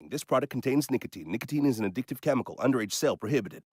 This product contains nicotine. Nicotine is an addictive chemical. Underage sale prohibited.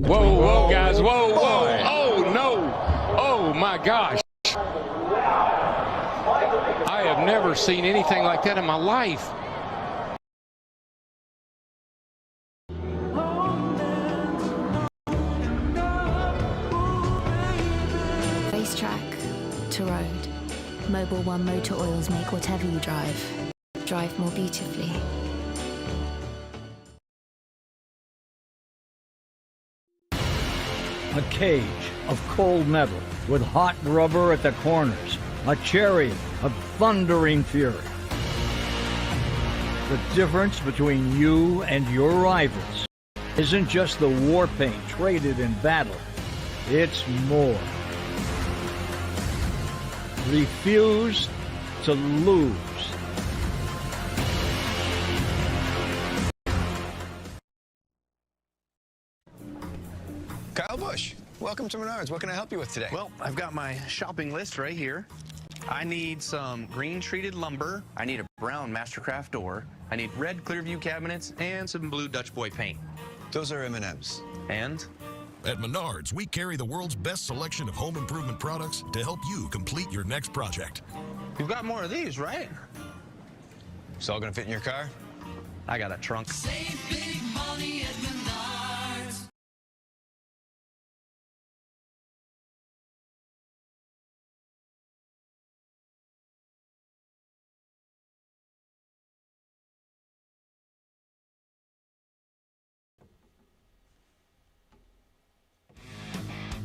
Whoa, guys, whoa. Oh, no. Oh, my gosh. I have never seen anything like that in my life. Racetrack to road. Mobil 1 Motor Oils make whatever you drive more beautifully. A cage of cold metal with hot rubber at the corners. A chariot of thundering fury. The difference between you and your rivals isn't just the war paint traded in battle. It's more. Refuse to lose. Kyle Busch, welcome to Menards. What can I help you with today? Well, I've got my shopping list right here. I need some green treated lumber. I need a brown Mastercraft door. I need red Clearview cabinets and some blue Dutch Boy paint. Those are M&Ms. And? At Menards, we carry the world's best selection of home improvement products to help you complete your next project. You've got more of these, right? It's all gonna fit in your car? I got a trunk. Save big money at Menards.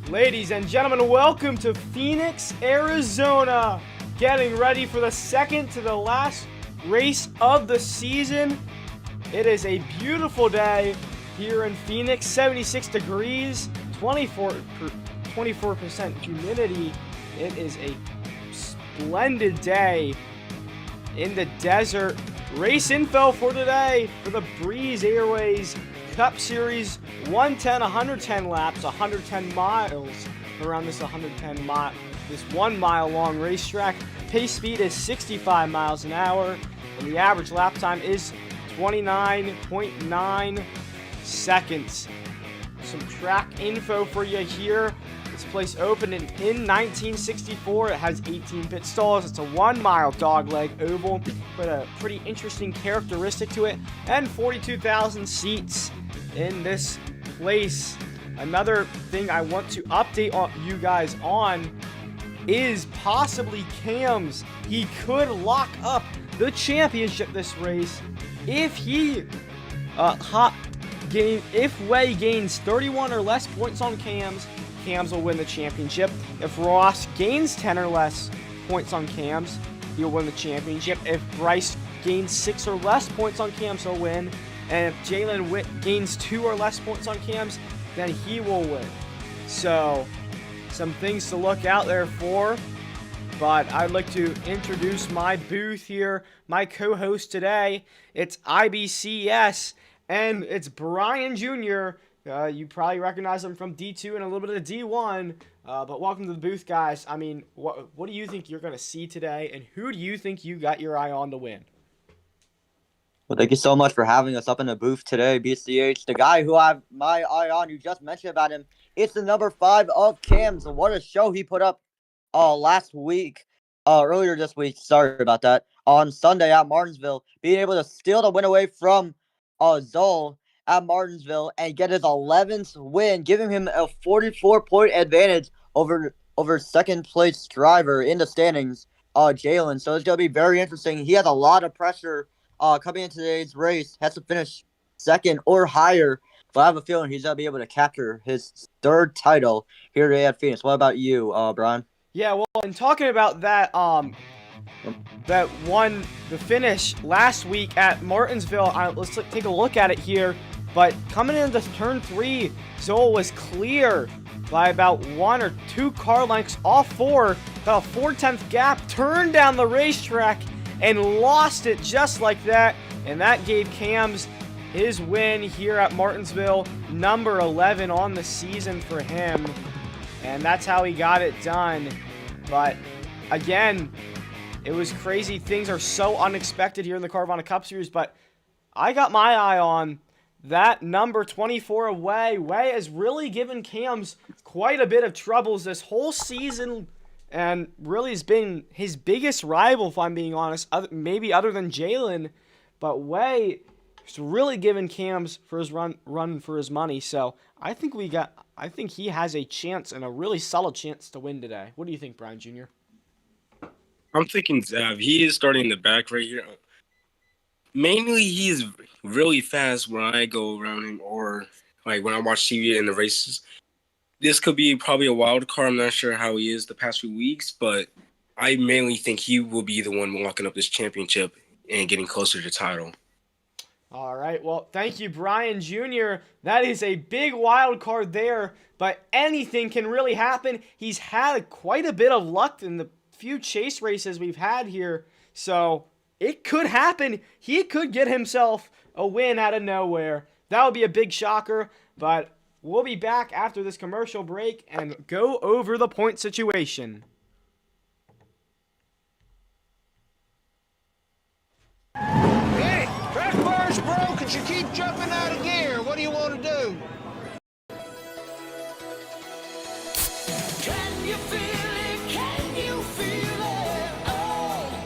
Ladies and gentlemen, welcome to Phoenix, Arizona. Getting ready for the second to the last race of the season. It is a beautiful day here in Phoenix, 76 degrees, 24% humidity. It is a splendid day in the desert. Race info for today for the Breeze Airways Cup Series 110, 110 laps, 110 miles around this 1 mile long racetrack. Pace speed is 65 miles an hour, and the average lap time is 29.9 seconds. Some track info for you here. This place opened in 1964. It has 18 pit stalls. It's a 1 mile dogleg oval with a pretty interesting characteristic to it, and 42,000 seats in this place. Another thing I want to update you guys on is possibly Cam's. He could lock up the championship this race if he if Way gains 31 or less points on Cam's will win the championship. If Ross gains 10 or less points on Cam's, he'll win the championship. If Bryce gains 6 or less points on Cam's, he'll win. And if Jalen Witt gains 2 or less points on Cam's, then he will win. So, some things to look out there for. But I'd like to introduce my booth here, my co-host today. It's IBCS, and it's Brian Jr. You probably recognize him from D2 and a little bit of D1. But welcome to the booth, guys. I mean, what do you think you're going to see today, and who do you think you got your eye on to win? Well, thank you so much for having us up in the booth today, BCH. The guy who I have my eye on, you just mentioned about him, it's the number 5 of Cam's. And what a show he put up earlier this week, sorry about that, on Sunday at Martinsville, being able to steal the win away from Zoll at Martinsville and get his 11th win, giving him a 44-point advantage over second-place driver in the standings, Jalen. So it's going to be very interesting. He has a lot of pressure coming into today's race has to finish second or higher. But I have a feeling he's gonna be able to capture his third title here today at Phoenix. What about you, Brian? Yeah, well, in talking about that, that won the finish last week at Martinsville, let's take a look at it here. But coming into turn 3, Zoll was clear by about 1 or 2 car lengths off 4, about a 4/10 gap, turned down the racetrack and lost it just like that. And that gave Cams his win here at Martinsville, number 11 on the season for him. And that's how he got it done. But again, it was crazy. Things are so unexpected here in the Carvana Cup Series. But I got my eye on that number 24 away. Way has really given Cams quite a bit of troubles this whole season, and really has been his biggest rival, if I'm being honest, maybe other than Jalen. But Way has really given Cams for his run for his money. So I think he has a chance, and a really solid chance to win today. What do you think, Brian Jr.? I'm thinking Zav. He is starting in the back right here. Mainly, he is really fast when I go around him, or like when I watch TV in the races. This could be probably a wild card. I'm not sure how he is the past few weeks, but I mainly think he will be the one walking up this championship and getting closer to the title. All right, well, thank you, Brian Jr. That is a big wild card there, but anything can really happen. He's had quite a bit of luck in the few chase races we've had here, so it could happen. He could get himself a win out of nowhere. That would be a big shocker, but we'll be back after this commercial break and go over the point situation. Hey, track bar's broke and you keep jumping out of gear. What do you want to do? Can you feel it? Can you feel it? Oh,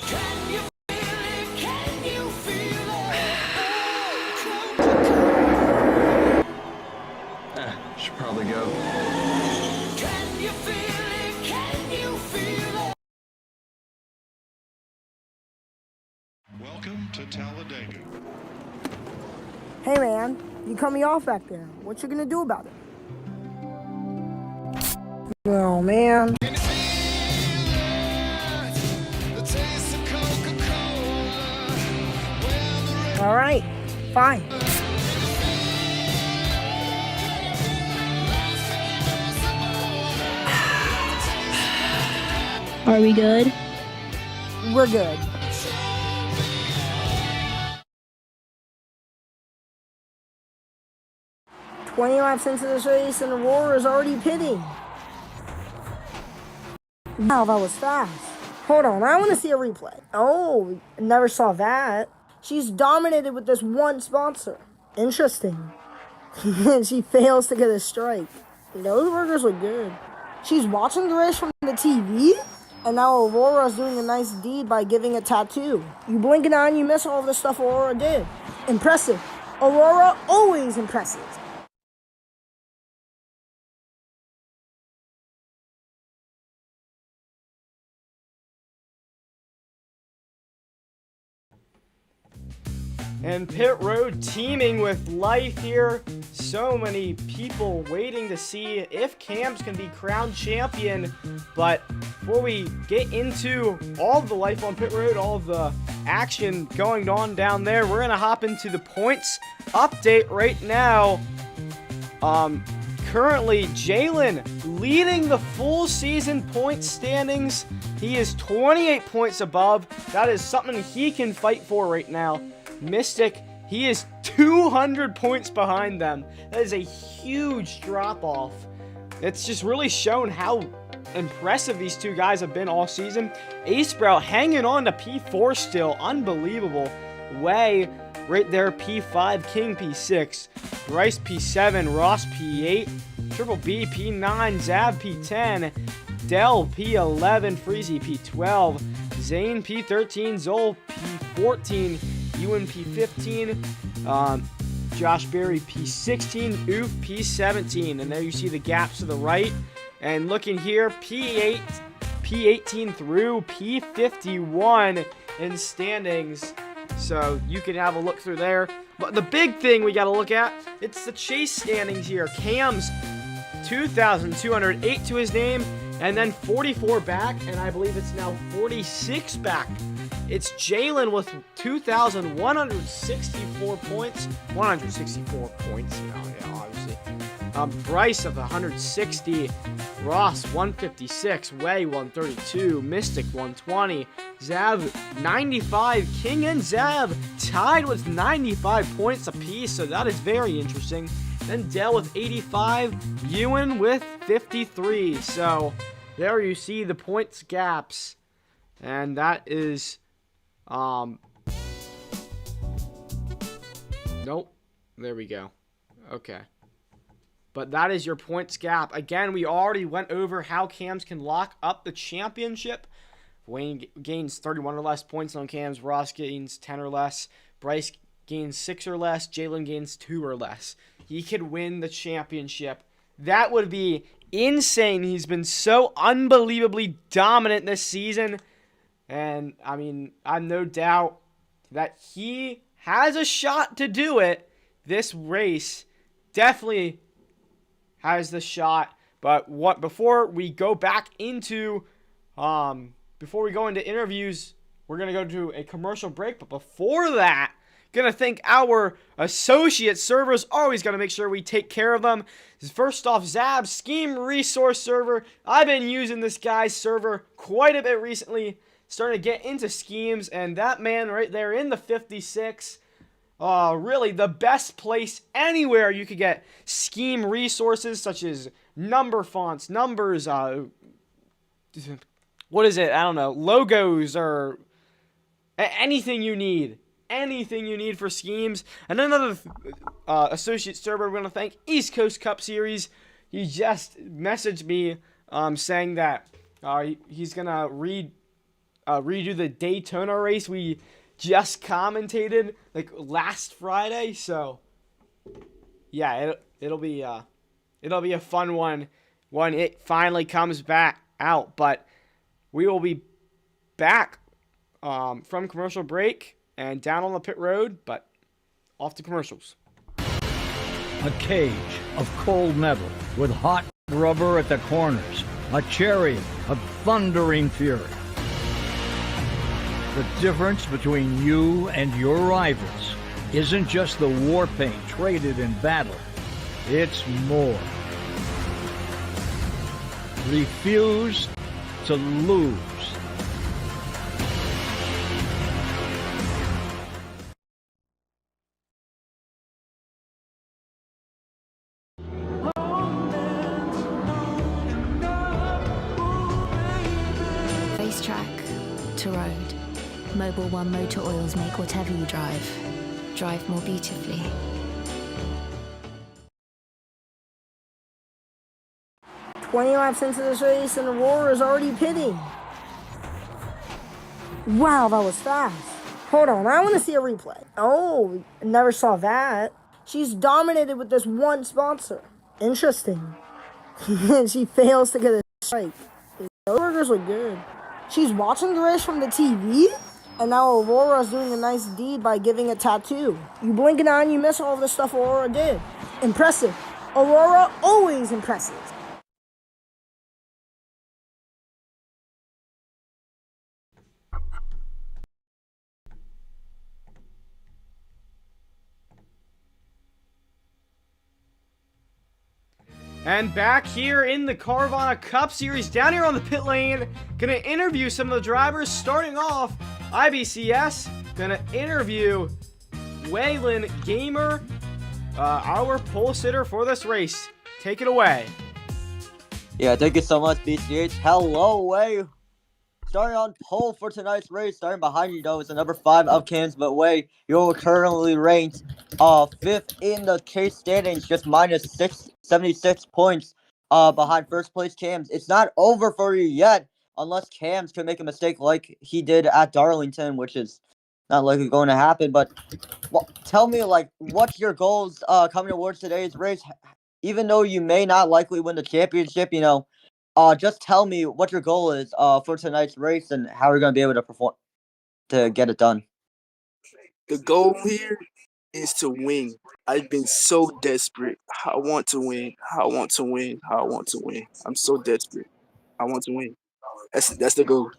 can you feel it? Can you feel it? Should probably go. Can you feel it? Can you feel it? Welcome to Talladega. Hey man, you cut me off back there. What you gonna do about it? Oh man. All right, fine. Are we good? We're good. "20 laps into this race and Aurora is already pitting." Wow, that was fast. Hold on, I want to see a replay. Oh, never saw that. She's dominated with this one sponsor. Interesting. She fails to get a strike. Those burgers look good. She's watching the race from the TV, and now Aurora's doing a nice deed by giving a tattoo. You blink an eye and you miss all of the stuff Aurora did. Impressive. Aurora always impressive. And pit road teeming with life here. So many people waiting to see if Cams can be crowned champion. But before we get into all of the life on pit road, all of the action going on down there, we're going to hop into the points update right now. Currently, Jalen leading the full season point standings. He is 28 points above. That is something he can fight for right now. Mystic, he is 200 points behind them. That is a huge drop-off. It's just really shown how impressive these two guys have been all season. Ace Sprout hanging on to P4 still. Unbelievable. Way right there, P5, King P6, Bryce P7, Ross P8, Triple B P9, Zav P10, Dell P11, Freezy P12, Zane P13, Zol P14, Ewan P15, Josh Berry P16, Oof P17, and there you see the gaps to the right. And looking here, P8, P18 through P51 in standings. So you can have a look through there. But the big thing we got to look at, it's the chase standings here. Cam's 2,208 to his name, and then 44 back, and I believe it's now 46 back. It's Jalen with 2,164 points. 164 points, yeah, obviously. Bryce of 160. Ross 156. Way 132. Mystic 120. Zav 95. King and Zav tied with 95 points apiece, so that is very interesting. Then Dell with 85. Ewan with 53. So there you see the points gaps. And that is nope. There we go. Okay. But that is your points gap. Again, we already went over how cams can lock up the championship. Wayne gains 31 or less points on cams. Ross gains 10 or less. Bryce gains 6 or less. Jalen gains 2 or less. He could win the championship. That would be insane. He's been so unbelievably dominant this season. And, I mean, I've no doubt that he has a shot to do it. This race definitely has the shot. But before we go back into interviews, we're going to go to a commercial break. But before that, going to thank our associate servers. Always got to make sure we take care of them. First off, Zab Scheme Resource Server. I've been using this guy's server quite a bit recently. Starting to get into schemes, and that man right there in the 56, really the best place anywhere you could get scheme resources such as number fonts, numbers, what is it? I don't know, logos, or anything you need. Anything you need for schemes. And another associate server we're going to thank, East Coast Cup Series. He just messaged me saying that he's going to redo the Daytona race we just commentated like last Friday. So yeah, it'll be a fun one when it finally comes back out. But we will be back from commercial break and down on the pit road, but off to commercials. A cage of cold metal with hot rubber at the corners, a chariot of thundering fury. The difference between you and your rivals isn't just the war paint traded in battle. It's more. Refuse to lose. Racetrack to road. Mobil 1 Motor Oils make whatever you drive more beautifully. "20 laps into this race and Aurora's already pitting." Wow, that was fast. Hold on, I want to see a replay. Oh, never saw that. She's dominated with this one sponsor. Interesting. She fails to get a strike. Those burgers look good. She's watching the race from the TV? And now Aurora's doing a nice deed by giving a tattoo. You blink an eye and you miss all the stuff Aurora did. Impressive. Aurora always impresses. And back here in the Carvana Cup Series, down here on the pit lane, gonna interview some of the drivers. Starting off, IBCS, gonna interview Waylon Gamer, our pole sitter for this race. Take it away. Yeah, thank you so much, BCH. Hello, Way. Starting on pole for tonight's race, starting behind you, though, is the number 5 of Cams, but Way, you're currently ranked 5th in the case standings, just minus 76 points behind first place Cams. It's not over for you yet, unless Cams can make a mistake like he did at Darlington, which is not likely going to happen. But tell me, like, what's your goals coming towards today's race? Even though you may not likely win the championship, you know, just tell me what your goal is for tonight's race and how you're gonna be able to perform to get it done. The goal here is to win. I've been so desperate. I want to win. I want to win. I want to win. I'm so desperate. I want to win. That's the goal.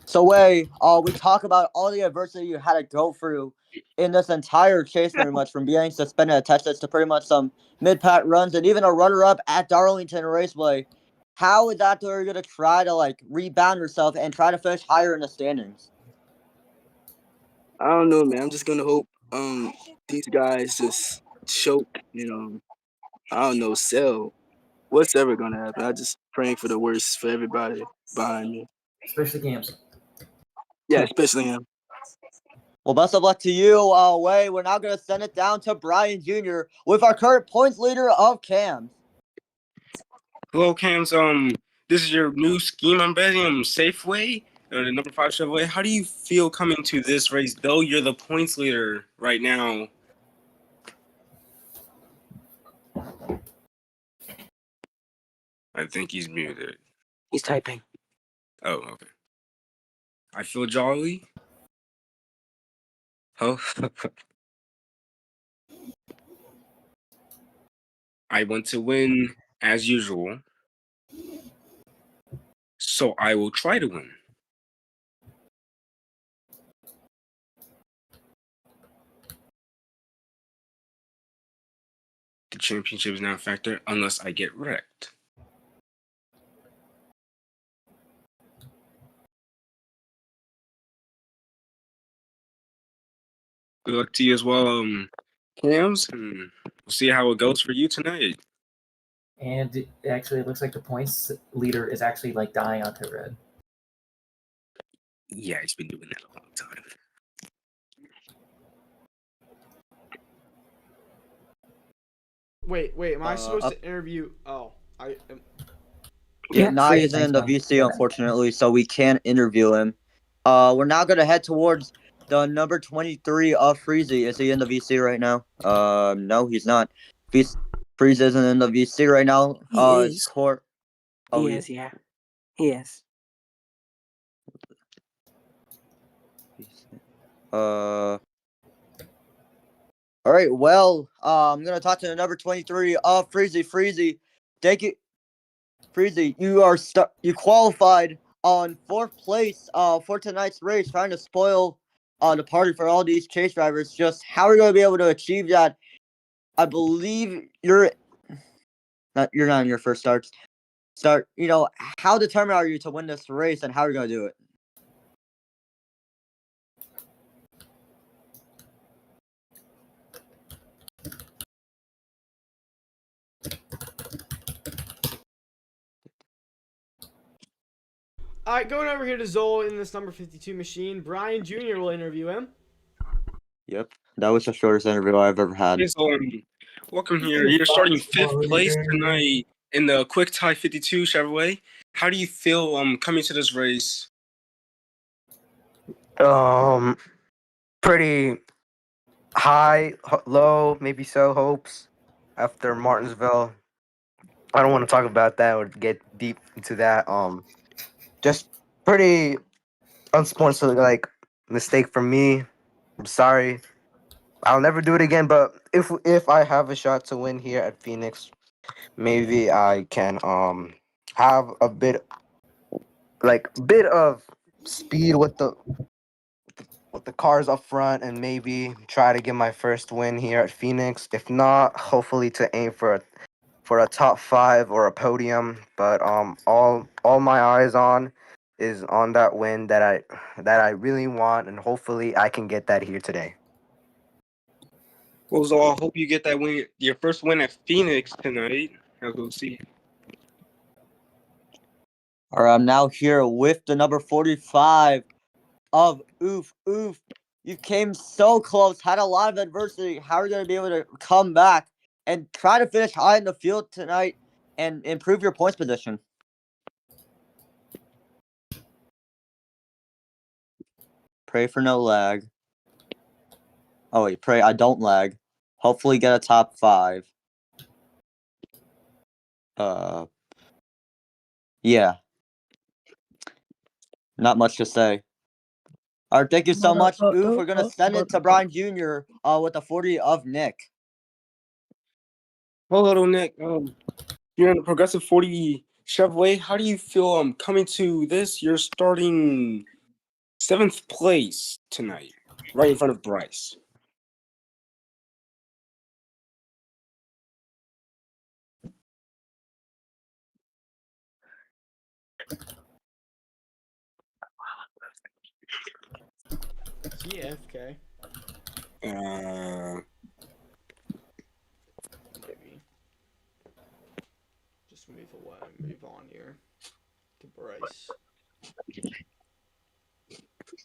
So, we talk about all the adversity you had to go through in this entire chase, pretty much from being suspended attachments to pretty much some mid-pack runs and even a runner-up at Darlington Raceway. How is that you're gonna try to like rebound yourself and try to finish higher in the standings? I don't know, man. I'm just gonna hope these guys just choke, I don't know, sell. What's ever gonna happen? I just praying for the worst for everybody behind me. Especially Gams. Yeah, especially him. Well, best of luck to you, Way. We're now going to send it down to Brian Jr. with our current points leader of Cams. Hello, Cams. This is your new scheme. I'm betting Safeway, the number 5 Chevrolet. How do you feel coming to this race, though you're the points leader right now? I think he's muted. He's typing. Oh, okay. I feel jolly. Oh. I want to win as usual. So I will try to win. The championship is not a factor unless I get wrecked. Good luck to you as well, Cams, and we'll see how it goes for you tonight. And it actually looks like the points leader is actually like dying onto red. Yeah, he's been doing that a long time. Wait, am I supposed to interview? Oh, I am. Yeah, Nye isn't in the VC, unfortunately, so we can't interview him. We're now going to head towards the number 23 of Freezy. Is he in the VC right now? No, he's not. Freeze isn't in the VC right now. He is. He is, yeah. He is. All right, well, I'm going to talk to the number 23 of Freezy. Freezy, thank you. Freezy, you qualified on 4th place for tonight's race, trying to spoil the party for all these chase drivers. Just how are you going to be able to achieve that? I believe you're not in your first start. How determined are you to win this race, and how are you going to do it? All right, going over here to Zoll in this number 52 machine. Brian Jr. will interview him. Yep, that was the shortest interview I've ever had. Hey, so, welcome here. You're starting 5th place tonight in the Quick Tie 52 Chevrolet. How do you feel coming to this race? Pretty high, low, maybe so hopes after Martinsville. I don't want to talk about that or get deep into that. Just pretty unsponsored mistake from me. I'm sorry. I'll never do it again. But if I have a shot to win here at Phoenix, maybe I can have a bit of speed with the cars up front and maybe try to get my first win here at Phoenix. If not, hopefully to aim for a top 5 or a podium. But all my eyes is on that win that I really want, and hopefully I can get that here today. Well, so I hope you get that win, your first win at Phoenix tonight. We'll see. All right, I'm now here with the number 45 of Oof. You came so close, had a lot of adversity. How are you going to be able to come back and try to finish high in the field tonight and improve your points position? Pray for no lag. Oh, wait, pray I don't lag. Hopefully get a top 5. Uh, yeah, not much to say. All right, thank you so much, Oof. We're gonna send it to Brian Jr. With the 40 of Nick. Hello, Nick. You're in the Progressive 40 Chevrolet. How do you feel coming to this? You're starting 7th place tonight, right in front of Bryce. TFK. Maybe. Just move away. Move on here to Bryce.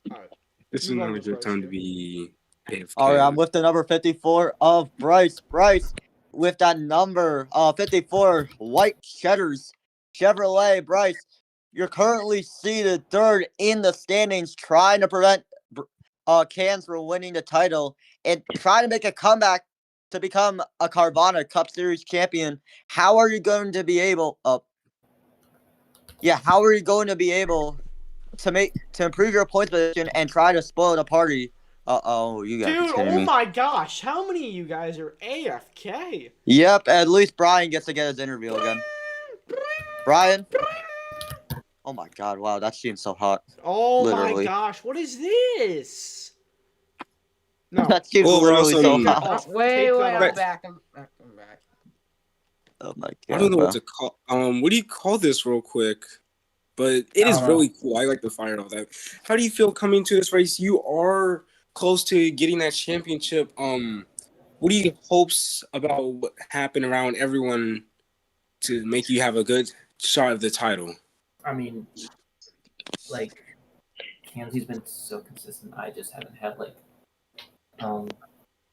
All right. This is not a good time to be AFK. All right, I'm with the number 54 of Bryce. Bryce with that number 54 white cheddars Chevrolet. Bryce, you're currently seated third in the standings, trying to prevent Cans from winning the title and trying to make a comeback to become a Carvana Cup Series champion. How are you going to be able? How are you going to be able to improve your points position and try to spoil the party? You guys Dude, kidding oh me. my gosh, how many of you guys are AFK? Yep, at least Brian gets to get his interview again. Brian? Oh my god, wow, that seems so hot. Oh literally. my gosh, what is this? No. That seems literally so hot. Wait, I'm back. I'm back. Oh my god. I don't know bro. what to call. What do you call this, real quick? But it is really cool. I like the fire and all that. How do you feel coming to this race? You are close to getting that championship. What are your hopes about what happened around everyone to make you have a good shot at the title? I mean, like, Kamsi's been so consistent. I just haven't had like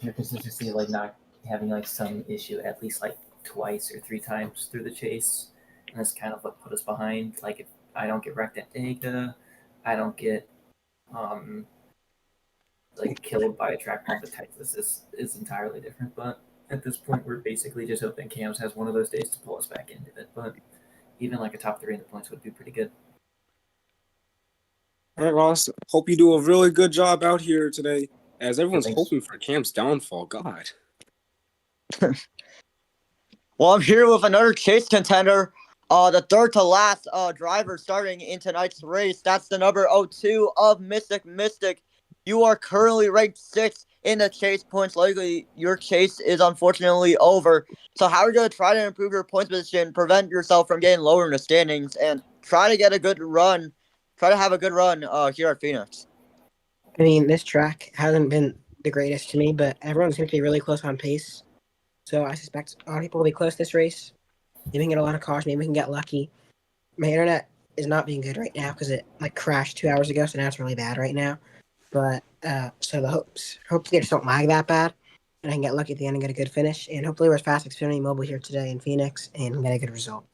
your consistency, like not having like some issue at least like twice or 3 times through the chase, and that's kind of what put us behind. Like, if I don't get wrecked at Dega, I don't get like killed by a track pump at Texas is entirely different. But at this point, we're basically just hoping Cams has one of those days to pull us back into it. But even like a top 3 in the points would be pretty good. All right, Ross. Hope you do a really good job out here today, as everyone's hoping for Cam's downfall. God. Well, I'm here with another chase contender. The third to last driver starting in tonight's race. That's the number 02 of Mystic Mystic. You are currently ranked 6th in the chase points. Likely, your chase is unfortunately over. So how are you going to try to improve your points position, prevent yourself from getting lower in the standings, and try to get a good run? Try to have a good run here at Phoenix. I mean, this track hasn't been the greatest to me, but everyone seems to be really close on pace. So I suspect a lot of people will be close this race. Maybe we can get a lot of caution. Maybe we can get lucky. My internet is not being good right now because it crashed 2 hours ago, so now it's really bad right now. But so the hopefully it just don't lag that bad, and I can get lucky at the end and get a good finish. And hopefully we're as fast as Xfinity Mobile here today in Phoenix and get a good result.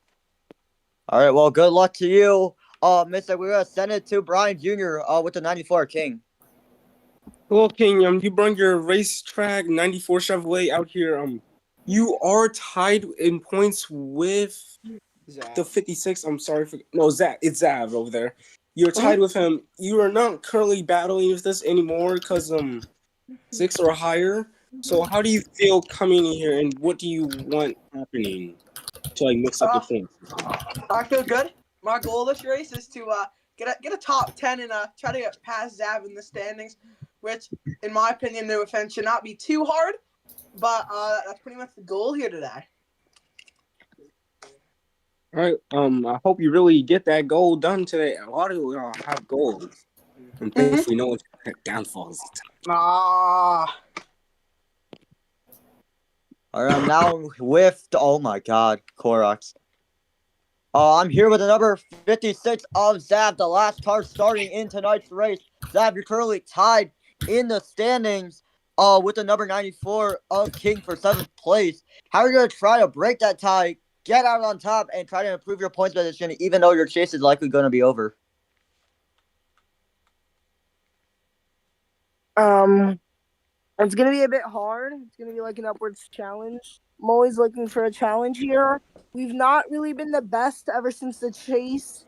All right, well, good luck to you. Mystic, we're going to send it to Brian Jr. With the 94 King. Hello, King. You brought your racetrack 94 Chevrolet out here. You are tied in points with the 56. I'm sorry for Zav. It's Zav over there. You're tied with him. You are not currently battling with this anymore because 6 or higher. So how do you feel coming in here, and what do you want happening to mix up the points? I feel good. My goal this race is to get a top 10 and try to get past Zav in the standings, which, in my opinion, no offense, should not be too hard. But that's pretty much the goal here today. All right. I hope you really get that goal done today. A lot of y'all have goals, and thankfully, no one's had downfalls. All right, I'm now with oh my god, Koroks. I'm here with the number 56 of Zav, the last car starting in tonight's race. Zav, you're currently tied in the standings with the number 94 of King for 7th place. How are you going to try to break that tie, get out on top, and try to improve your points position, even though your chase is likely going to be over? I It's going to be a bit hard. It's going to be like an upwards challenge. I'm always looking for a challenge here. We've not really been the best ever since the chase.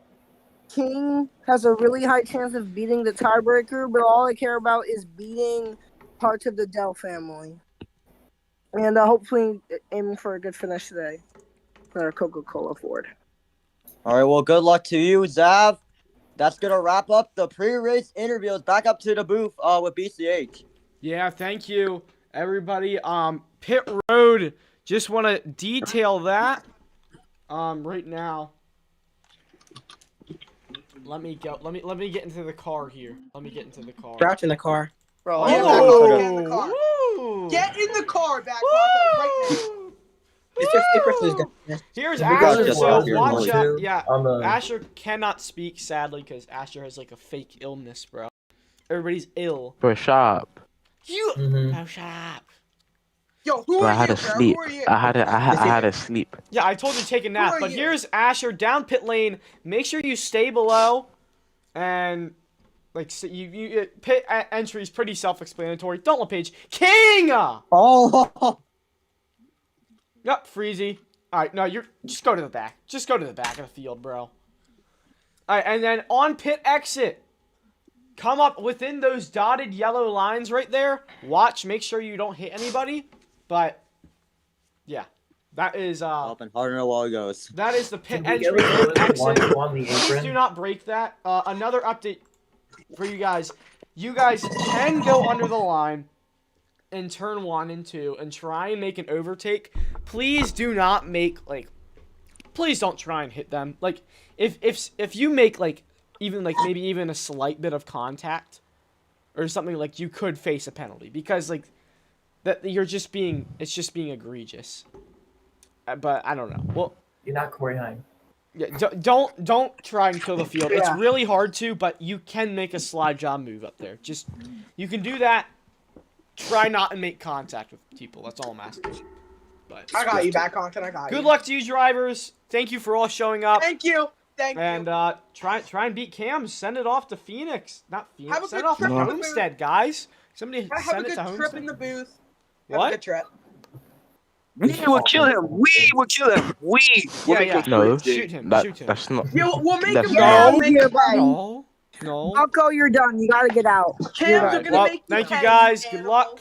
King has a really high chance of beating the tiebreaker, but all I care about is beating parts of the Dell family. And hopefully aiming for a good finish today for our Coca-Cola Ford. All right, well, good luck to you, Zav. That's going to wrap up the pre-race interviews. Back up to the booth with BCH. Yeah, thank you, everybody. Pit Road, just want to detail that right now. Let me go. Let me get into the car here. Let me get into the car. Crouch in the car. Bro, get in the car. Get in the car, back right now. Here's We Asher. got So this. watch Yeah. out. Yeah, Asher cannot speak sadly because Asher has like a fake illness, bro. Everybody's ill. For shop. You. Oh, shut up. Yo, who Bro, are I had you, to bro? sleep. Who are you? I had to sleep. Yeah, I told you to take a nap. are But you? here's Asher down pit lane. Make sure you stay below, and like so pit entry is pretty self-explanatory. Don't let Page King. Oh. Yep, Freezy. All right, no, you're just go to the back. Just go to the back of the field, bro. All right, and then on pit exit, come up within those dotted yellow lines right there. Watch, make sure you don't hit anybody. But yeah, that is Up and hard in a while it goes. that is the pit Did we entry. ever Pit go exit. on the Please apron? do not break that. Another update for you guys. You guys can go under the line in turn 1 and 2 and try and make an overtake. Please do not make please don't try and hit them. Like if you make maybe even a slight bit of contact or something, like you could face a penalty because that it's just being egregious. But I don't know. Well, You're not Corey Heim. yeah, don't try and kill the field. It's really hard to, but you can make a slide job move up there. Just you can do that. Try not and make contact with people. That's all I'm asking. But I got you, back content. I got you. good luck to you, drivers. Thank you for all showing up. Thank you. Thank And you. try and beat Cam. Send it off to Phoenix. Not Phoenix. Have a Send it good off to trip in the Homestead, guys. Somebody Have send a it good to trip Homestead. in the booth. What? Have a good trip. We will kill him. We will kill him. We will make him No, quit, dude. Shoot him. that, Shoot him. that's not. Yeah, we'll make That's him not- make him pay. No. No. Bucko, you're done. You gotta get out. Cams All are right, gonna well, make you thank you pay, guys. Good animal. luck.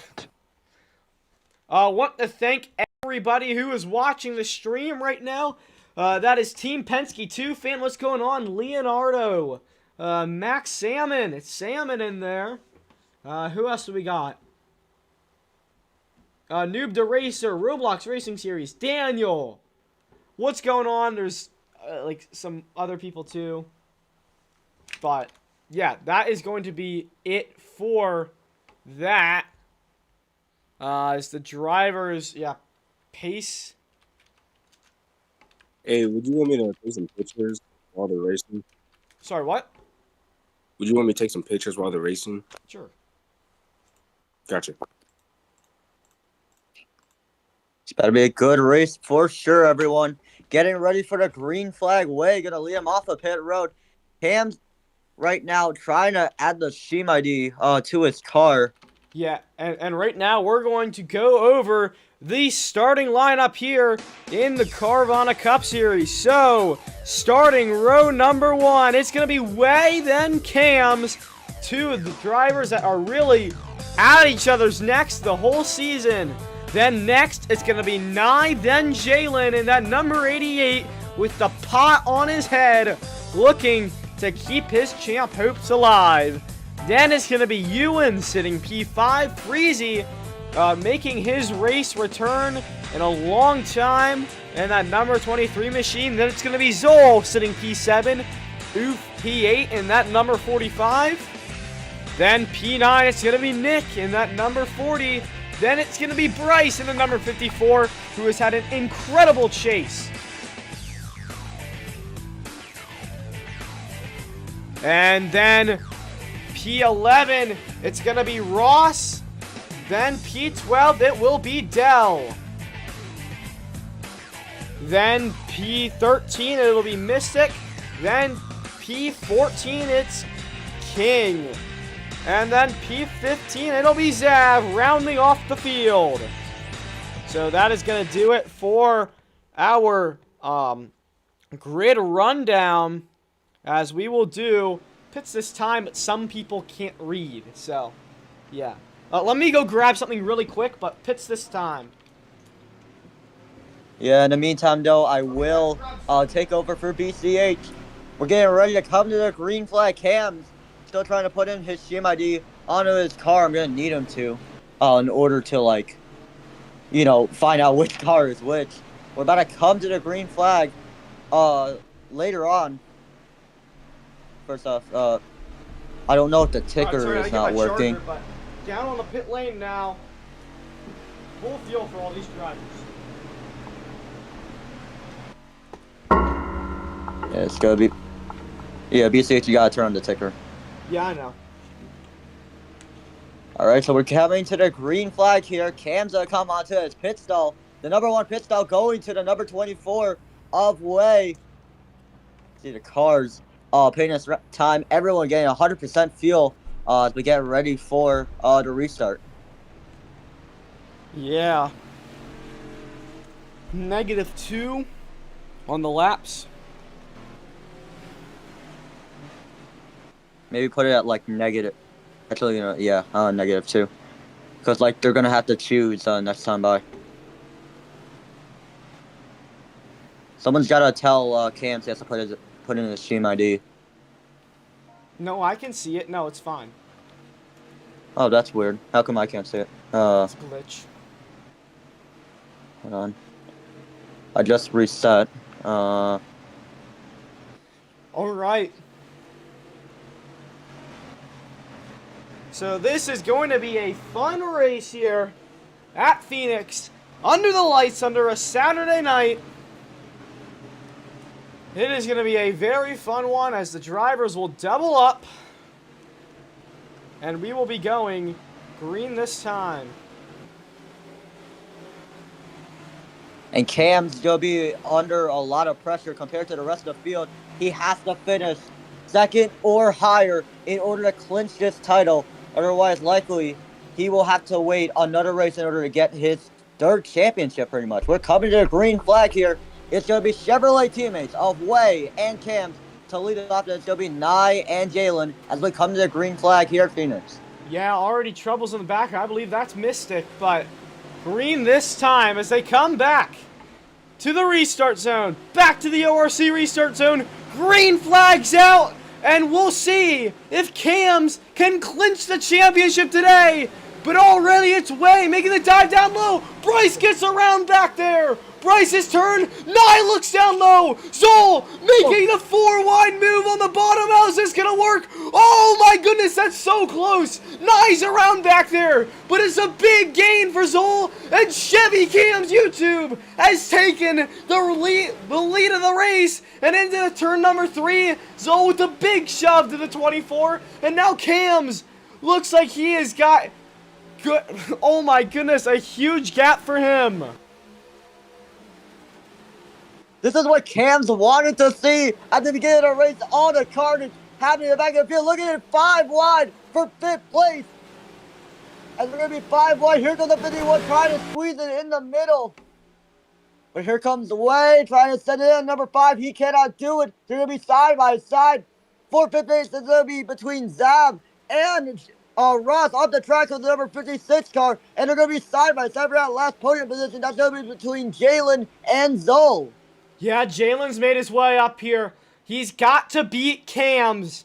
Want to thank everybody who is watching the stream right now. That is Team Penske 2 fan. What's going on? Leonardo. Max Salmon. It's Salmon in there. Who else do we got? Noob the Racer. Roblox Racing Series. Daniel. What's going on? There's some other people too. But yeah, that is going to be it for that. It's the drivers, pace. Hey, would you want me to take some pictures while they're racing? Sorry, what? Would you want me to take some pictures while they're racing? Sure. Gotcha. It's better be a good race for sure, everyone. Getting ready for the green flag way. Gonna lead him off of pit road. Cam's right now trying to add the Sheem ID to his car. Yeah, and right now we're going to go over the starting lineup here in the Carvana Cup Series. So, starting row number 1, it's going to be Way, then Cams, two of the drivers that are really at each other's necks the whole season. Then next, it's going to be Nye, then Jalen, and that number 88 with the pot on his head, looking to keep his champ hopes alive. Then it's going to be Ewan sitting P5, Freezy making his race return in a long time, and that number 23 machine. Then it's going to be Zol sitting P7, Oof P8 in that number 45. Then P9, it's going to be Nick in that number 40. Then it's going to be Bryce in the number 54, who has had an incredible chase. And then P11, it's going to be Ross. Then P12, it will be Dell. Then P13, it'll be Mystic. Then P14, it's King. And then P15, it'll be Zav rounding off the field. So that is going to do it for our grid rundown, as we will do pits this time, but some people can't read. So, yeah. Let me go grab something really quick, but pits this time. Yeah, in the meantime, though, I will take over for BCH. We're getting ready to come to the green flag. Cam's still trying to put in his Shim ID onto his car. I'm going to need him to in order to, like, you know, find out which car is which. We're about to come to the green flag later on. First off, I don't know if the ticker is not working. Charger, but down on the pit lane now. Full fuel for all these drivers. Yeah, it's going to be... Yeah, BCH, you got to turn on the ticker. Yeah, I know. Alright, so we're coming to the green flag here. Cam's gonna come onto his pit stall. The number 1 pit stall going to the number 24 of Way. See the cars paying us time. Everyone getting 100% fuel as we get ready for the restart. Yeah. -2 on the laps. Maybe put it at like negative. Actually, you know, yeah, -2. Because, like, they're going to have to choose next time by. Someone's got to tell Cam he has to put in his Steam ID. No, I can see it. No, it's fine. Oh, that's weird. How come I can't see it? It's a glitch. Hold on. I just reset. Alright. So this is going to be a fun race here at Phoenix, under the lights, under a Saturday night. It is going to be a very fun one as the drivers will double up. And we will be going green this time. And Cam's going to be under a lot of pressure compared to the rest of the field. He has to finish second or higher in order to clinch this title. Otherwise, likely, he will have to wait another race in order to get his 3rd championship, pretty much. We're coming to the green flag here. It's going to be Chevrolet teammates of Way and Cam to lead us off. It's going to be Nye and Jalen as we come to the green flag here at Phoenix. Yeah, already troubles in the back. I believe that's Mystic, but green this time as they come back to the restart zone. Back to the ORC restart zone. Green flags out. And we'll see if Cams can clinch the championship today. But already it's Way making the dive down low. Bryce gets around back there. Bryce's turn. Nye looks down low. Zol making the 4-wide move on the bottom. How's this going to work? Oh my goodness, that's so close. Nye's around back there. But it's a big gain for Zol. And Chevy Cam's YouTube has taken the lead of the race. And into turn number 3. Zol with a big shove to the 24. And now Cam's looks like he has got... Good. Oh my goodness, a huge gap for him. This is what Cam's wanted to see at the beginning of the race. All the carnage happening in the back of the field. Look at it, 5 wide for 5th place. And we're going to be 5 wide. Here comes the 51 trying to squeeze it in the middle. But here comes Way trying to send it in. Number 5, he cannot do it. They're going to be side by side. For 5th place, it's going to be between Zab and Ross off the track with the number 56 car. And they're going to be side by side for that last podium position. That's going to be between Jalen and Zol. Yeah, Jalen's made his way up here. He's got to beat Cam's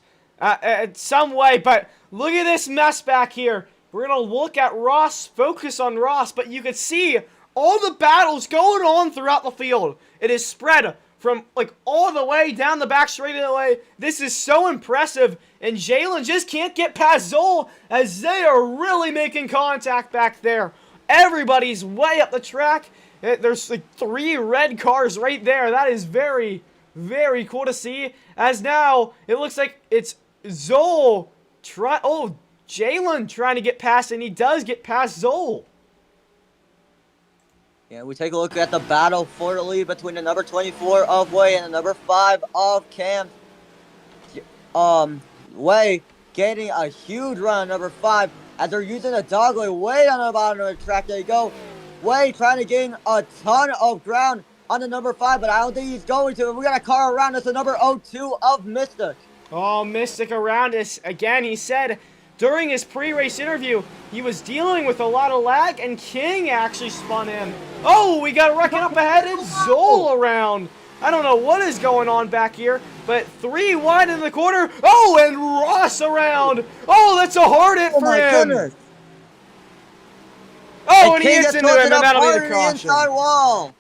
some way, but look at this mess back here. We're going to look at Ross, focus on Ross, but you can see all the battles going on throughout the field. It is spread from like all the way down the back straightaway. This is so impressive, and Jalen just can't get past Zol as they are really making contact back there. Everybody's way up the track. There's like 3 red cars right there. That is very, very cool to see. As now, it looks like it's Zol Jalen trying to get past, and he does get past Zol. Yeah, we take a look at the battle for the lead between the number 24 of Way and the number 5 of Cam. Way getting a huge run on number 5 as they're using a dogleg way on the bottom of the track. There you go. Way trying to gain a ton of ground on the number 5, but I don't think he's going to. We got a car around us, the number 02 of Mystic. Oh, Mystic around us. Again, he said during his pre-race interview, he was dealing with a lot of lag, and King actually spun in. Oh, we got wrecking up ahead, and Zol around. I don't know what is going on back here, but 3 wide in the corner. Oh, and Ross around. Oh, that's a hard hit for him. Oh, my goodness. Oh, and he hits into him, and that'll be the caution. Inside wall.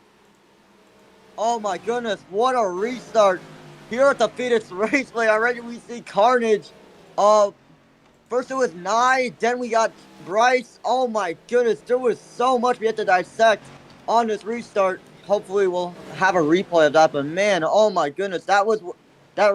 Oh, my goodness. What a restart. Here at the Phoenix Raceway, already we see carnage. First it was Nye, then we got Bryce. Oh my goodness, there was so much we had to dissect on this restart. Hopefully we'll have a replay of that, but man, oh my goodness, that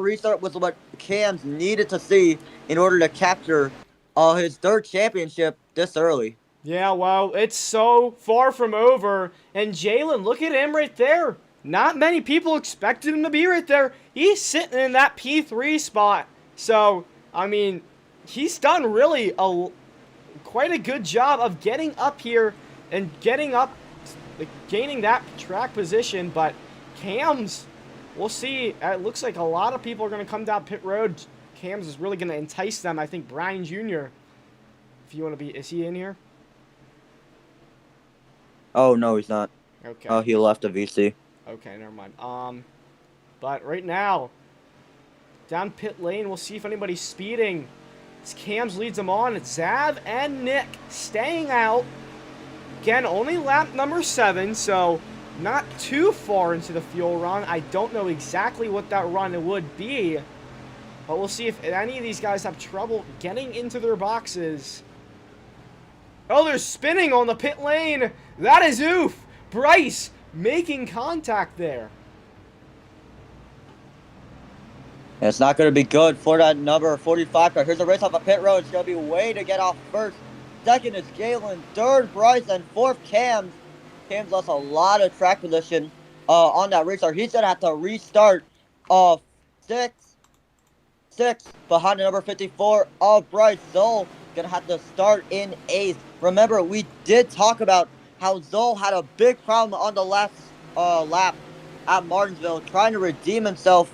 restart was what Cam's needed to see in order to capture his 3rd championship this early. Yeah, well, it's so far from over, and Jalen, look at him right there. Not many people expected him to be right there. He's sitting in that P3 spot. So, I mean, he's done really quite a good job of getting up here and gaining that track position. But Cam's, we'll see. It looks like a lot of people are going to come down pit road. Cam's is really going to entice them. I think Brian Jr., if you want to be, is he in here? Oh, no, he's not. Okay. Oh, he left the VC. Okay, never mind. But right now, down pit lane, we'll see if anybody's speeding. It's Cams leads them on. It's Zav and Nick staying out. Again, only lap number 7, so not too far into the fuel run. I don't know exactly what that run would be, but we'll see if any of these guys have trouble getting into their boxes. Oh, they're spinning on the pit lane. That is oof. Bryce making contact there. And it's not going to be good for that number 45 car. Here's a race off a pit road. It's going to be way to get off first. Second is Galen. Third, Bryce. And fourth, Cams. Cams lost a lot of track position on that restart. He's going to have to restart six behind the number 54 of Bryce. Zol going to have to start in 8th. Remember, we did talk about how Zol had a big problem on the last lap at Martinsville, trying to redeem himself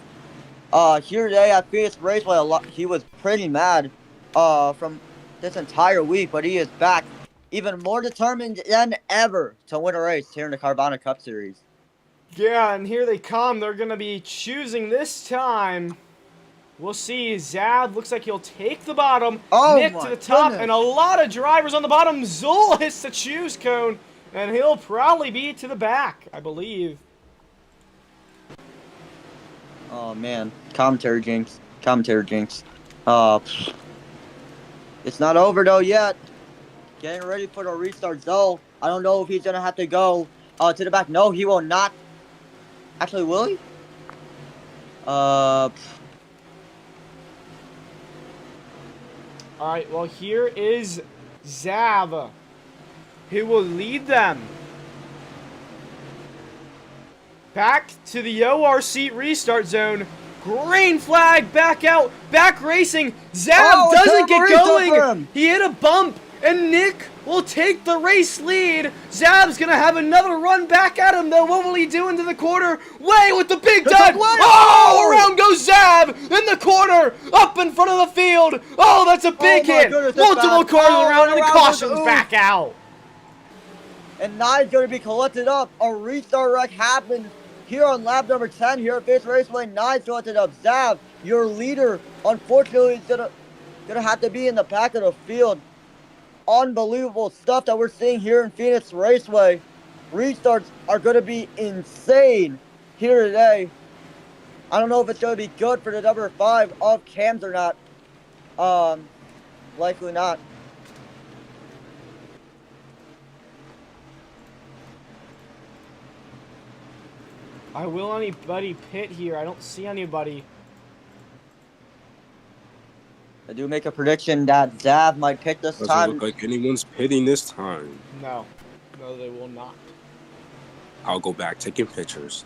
here today at Phoenix Raceway. He was pretty mad from this entire week, but he is back even more determined than ever to win a race here in the Carvana Cup Series. Yeah, and here they come. They're going to be choosing this time. We'll see. Zav looks like he'll take the bottom. Nick to the top, and a lot of drivers on the bottom. Zul hits the choose cone, and he'll probably be to the back, I believe. Oh, man. Commentary jinx. It's not over, though, yet. Getting ready for the restart. Zol, I don't know if he's going to have to go to the back. No, he will not. Actually, will he? Alright, well, here is Zav, who will lead them back to the ORC restart zone. Green flag, back out, back racing. Zav doesn't get going. He hit a bump, and Nick will take the race lead. Zav's going to have another run back at him, though. What will he do into the corner? Way with the big dive. Oh, around goes Zav in the corner, up in front of the field. Oh, that's a big hit. Multiple cars around, and the caution's back out. And Nye's going to be collected up. A restart wreck happened here on lap number 10 here at Phoenix Raceway. Nye's collected up. Zav, your leader, unfortunately, is going to have to be in the back of the field. Unbelievable stuff that we're seeing here in Phoenix Raceway. Restarts are going to be insane here today. I don't know if it's going to be good for the number 5 of Cams or not. Likely not. Will anybody pit here? I don't see anybody. I do make a prediction that Zav might pit this time. Doesn't look like anyone's pitting this time. No, they will not. I'll go back taking pictures.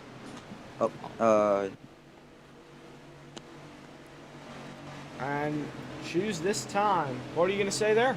And choose this time. What are you going to say there?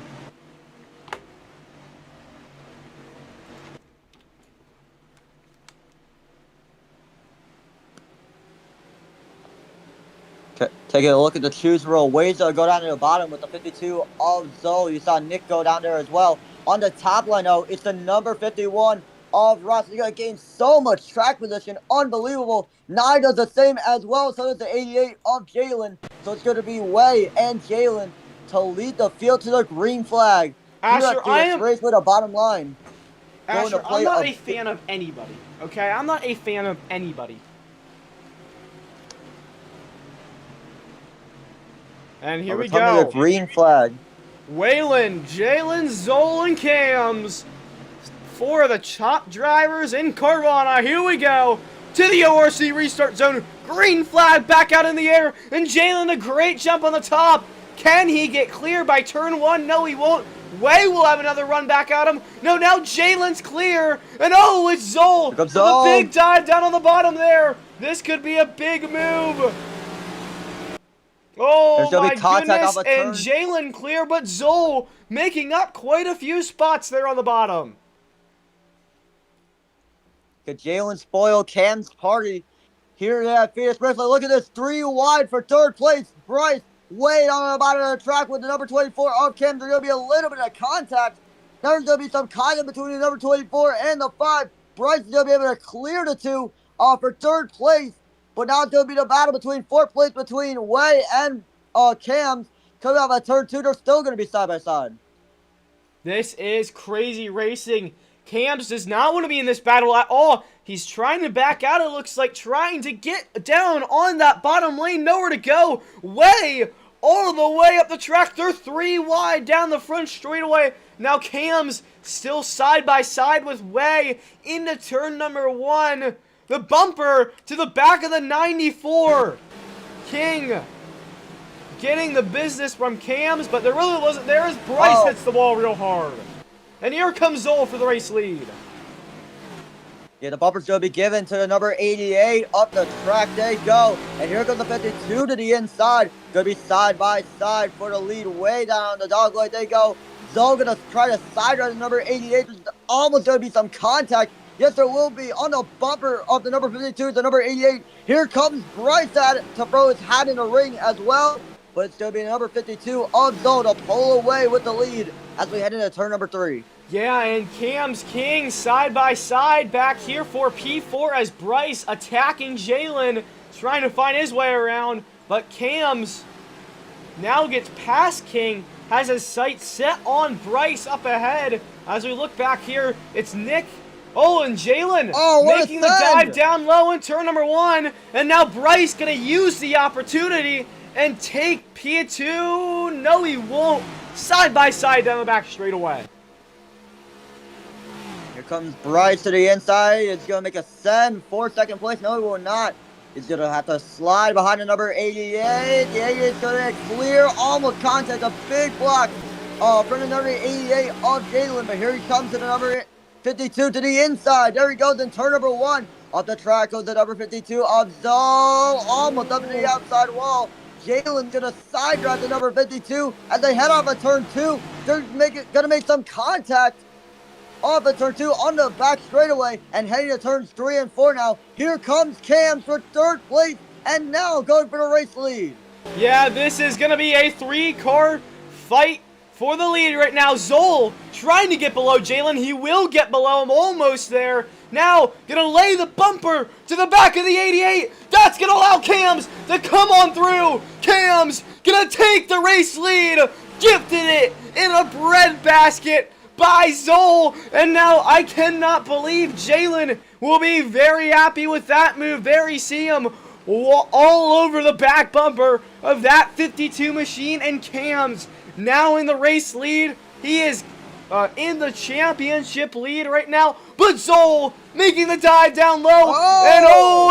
Taking a look at the choose rule. Ways to go down to the bottom with the 52 of Zoe. You saw Nick go down there as well. On the top line, though, it's the number 51 of Ross. He's going to gain so much track position. Unbelievable. 9 does the same as well. So does the 88 of Jalen. So it's going to be Way and Jalen to lead the field to the green flag. Asher, I am... race with a bottom line. Asher, I'm not a fan of anybody. Okay? I'm not a fan of anybody. And here we go. The green flag. Waylon, Jalen, Zol, and Cams. 4 of the top drivers in Carvana. Here we go. To the ORC restart zone. Green flag back out in the air. And Jalen, a great jump on the top. Can he get clear by turn 1? No, he won't. Way will have another run back at him. No, now Jalen's clear. And oh, it's Zol. With a big dive down on the bottom there. This could be a big move. Oh my goodness, and Jalen clear, but Zol making up quite a few spots there on the bottom. Could Jalen spoil Cam's party here at Phoenix Wrestling? Look at this, 3 wide for third place. Bryce way on the bottom of the track with the number 24 of Cam. There's going to be a little bit of contact. There's going to be some contact between the number 24 and the 5. Bryce is going to be able to clear the 2 for third place. But now it's going to be the battle between 4th place between Way and Cams. Coming out of turn 2, they're still going to be side by side. This is crazy racing. Cams does not want to be in this battle at all. He's trying to back out, it looks like, trying to get down on that bottom lane. Nowhere to go. Way all the way up the track. They're 3 wide down the front straightaway. Now Cams still side by side with Way into turn number 1. The bumper to the back of the 94. King getting the business from Cams, but there really wasn't there as Bryce hits the wall real hard. And here comes Zol for the race lead. Yeah, the bumper's going to be given to the number 88. Up the track they go. And here comes the 52 to the inside. Going to be side by side for the lead. Way down the dog leg they go. Zol going to try to side ride the number 88. There's almost going to be some contact. Yes, there will be on the bumper of the number 52, the number 88. Here comes Bryce at it to throw his hat in the ring as well. But it's going to be number 52 of Zol to pull away with the lead as we head into turn number 3. Yeah, and Cam's King side by side back here for P4 as Bryce attacking Jalen, trying to find his way around. But Cam's now gets past King, has his sights set on Bryce up ahead. As we look back here, it's Nick. Oh, and Jalen making the dive down low in turn number 1. And now Bryce going to use the opportunity and take P2. No, he won't. Side by side down the back straight away. Here comes Bryce to the inside. It's going to make a send for second place. No, he will not. He's going to have to slide behind the number 88. The 88 is going to clear. Almost contact. A big block from the number 88 of Jalen. But here he comes to the number 52 to the inside. There he goes in turn number 1. Off the track goes the number 52 of Zol. Almost up to the outside wall. Jalen's going to side drive the number 52 as they head off of turn 2. They're going to make some contact off of turn 2 on the back straightaway and heading to turns 3 and 4 now. Here comes Cam for third place and now going for the race lead. Yeah, this is going to be a 3-car fight for the lead right now. Zol trying to get below Jalen. He will get below him, almost there. Now, gonna lay the bumper to the back of the 88. That's gonna allow Cams to come on through. Cams gonna take the race lead. Gifted it in a bread basket by Zol. And now I cannot believe Jalen will be very happy with that move. There you see him all over the back bumper of that 52 machine. And Cams now in the race lead. He is in the championship lead right now. But Zol making the dive down low. And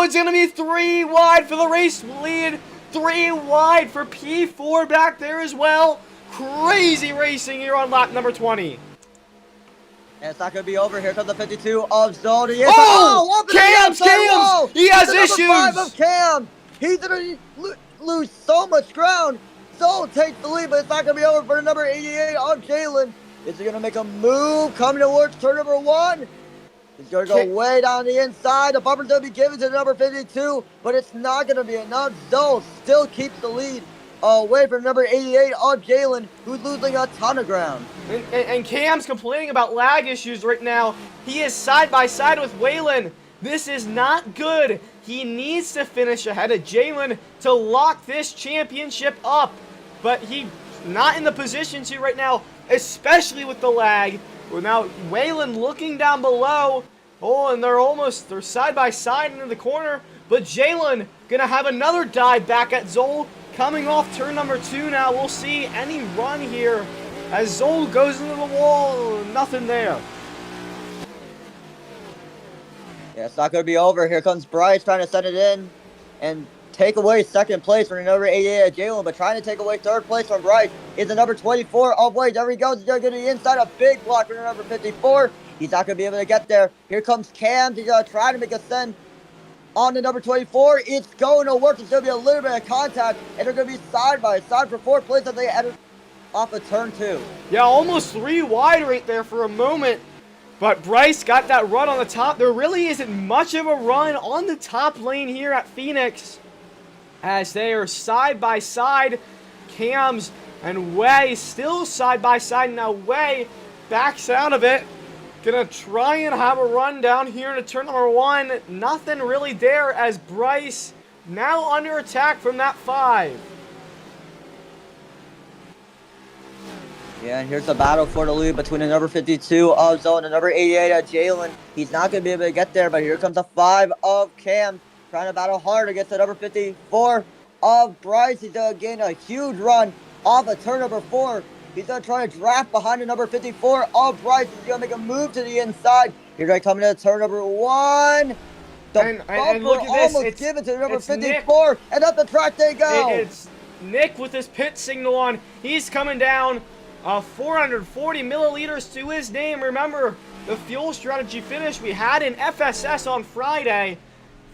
it's going to be 3 wide for the race lead. 3 wide for P4 back there as well. Crazy racing here on lap number 20. And it's not going to be over. Here comes the 52 of Zol. Cams! He has issues. 5 of Cam. He's going to lose so much ground. Zoll takes the lead, but it's not going to be over for the number 88 on Jalen. Is he going to make a move coming towards turn number 1? He's going to go way down the inside. The bumper's going to be given to number 52, but it's not going to be enough. Zoll still keeps the lead away from number 88 on Jalen, who's losing a ton of ground. And Cam's complaining about lag issues right now. He is side by side with Waylon. This is not good. He needs to finish ahead of Jalen to lock this championship up. But he's not in the position to right now, especially with the lag. Well, now Waylon looking down below. Oh, and they're side by side into the corner. But Jalen gonna have another dive back at Zoll. Coming off turn number 2 now. We'll see any run here as Zoll goes into the wall. Nothing there. Yeah, it's not going to be over. Here comes Bryce trying to send it in and take away second place from the number 88 of Jalen, but trying to take away third place from Bryce is the number 24 of Wade. There he goes. He's going to get to the inside. A big block for the number 54. He's not going to be able to get there. Here comes Cam. He's going to try to make a send on the number 24. It's going to work. There's going to be a little bit of contact, and they're going to be side by side for fourth place as they enter off of turn 2. Yeah, almost 3 wide right there for a moment. But Bryce got that run on the top. There really isn't much of a run on the top lane here at Phoenix, as they are side by side. Cams and Way still side by side. Now Way backs out of it. Gonna try and have a run down here into turn number 1. Nothing really there as Bryce now under attack from that 5. Yeah, and here's the battle for the lead between the number 52 of Zoll and the number 88 of Jalen. He's not going to be able to get there, but here comes the 5 of Cam, trying to battle hard against the number 54 of Bryce. He's going to gain a huge run off of turn number 4. He's going to try to draft behind the number 54 of Bryce. He's going to make a move to the inside. Here they come into turn number 1. The bumper look at this. almost given to the number 54, Nick. And up the track they go. It's Nick with his pit signal on. He's coming down. 440 milliliters to his name. Remember, the fuel strategy finish we had in FSS on Friday.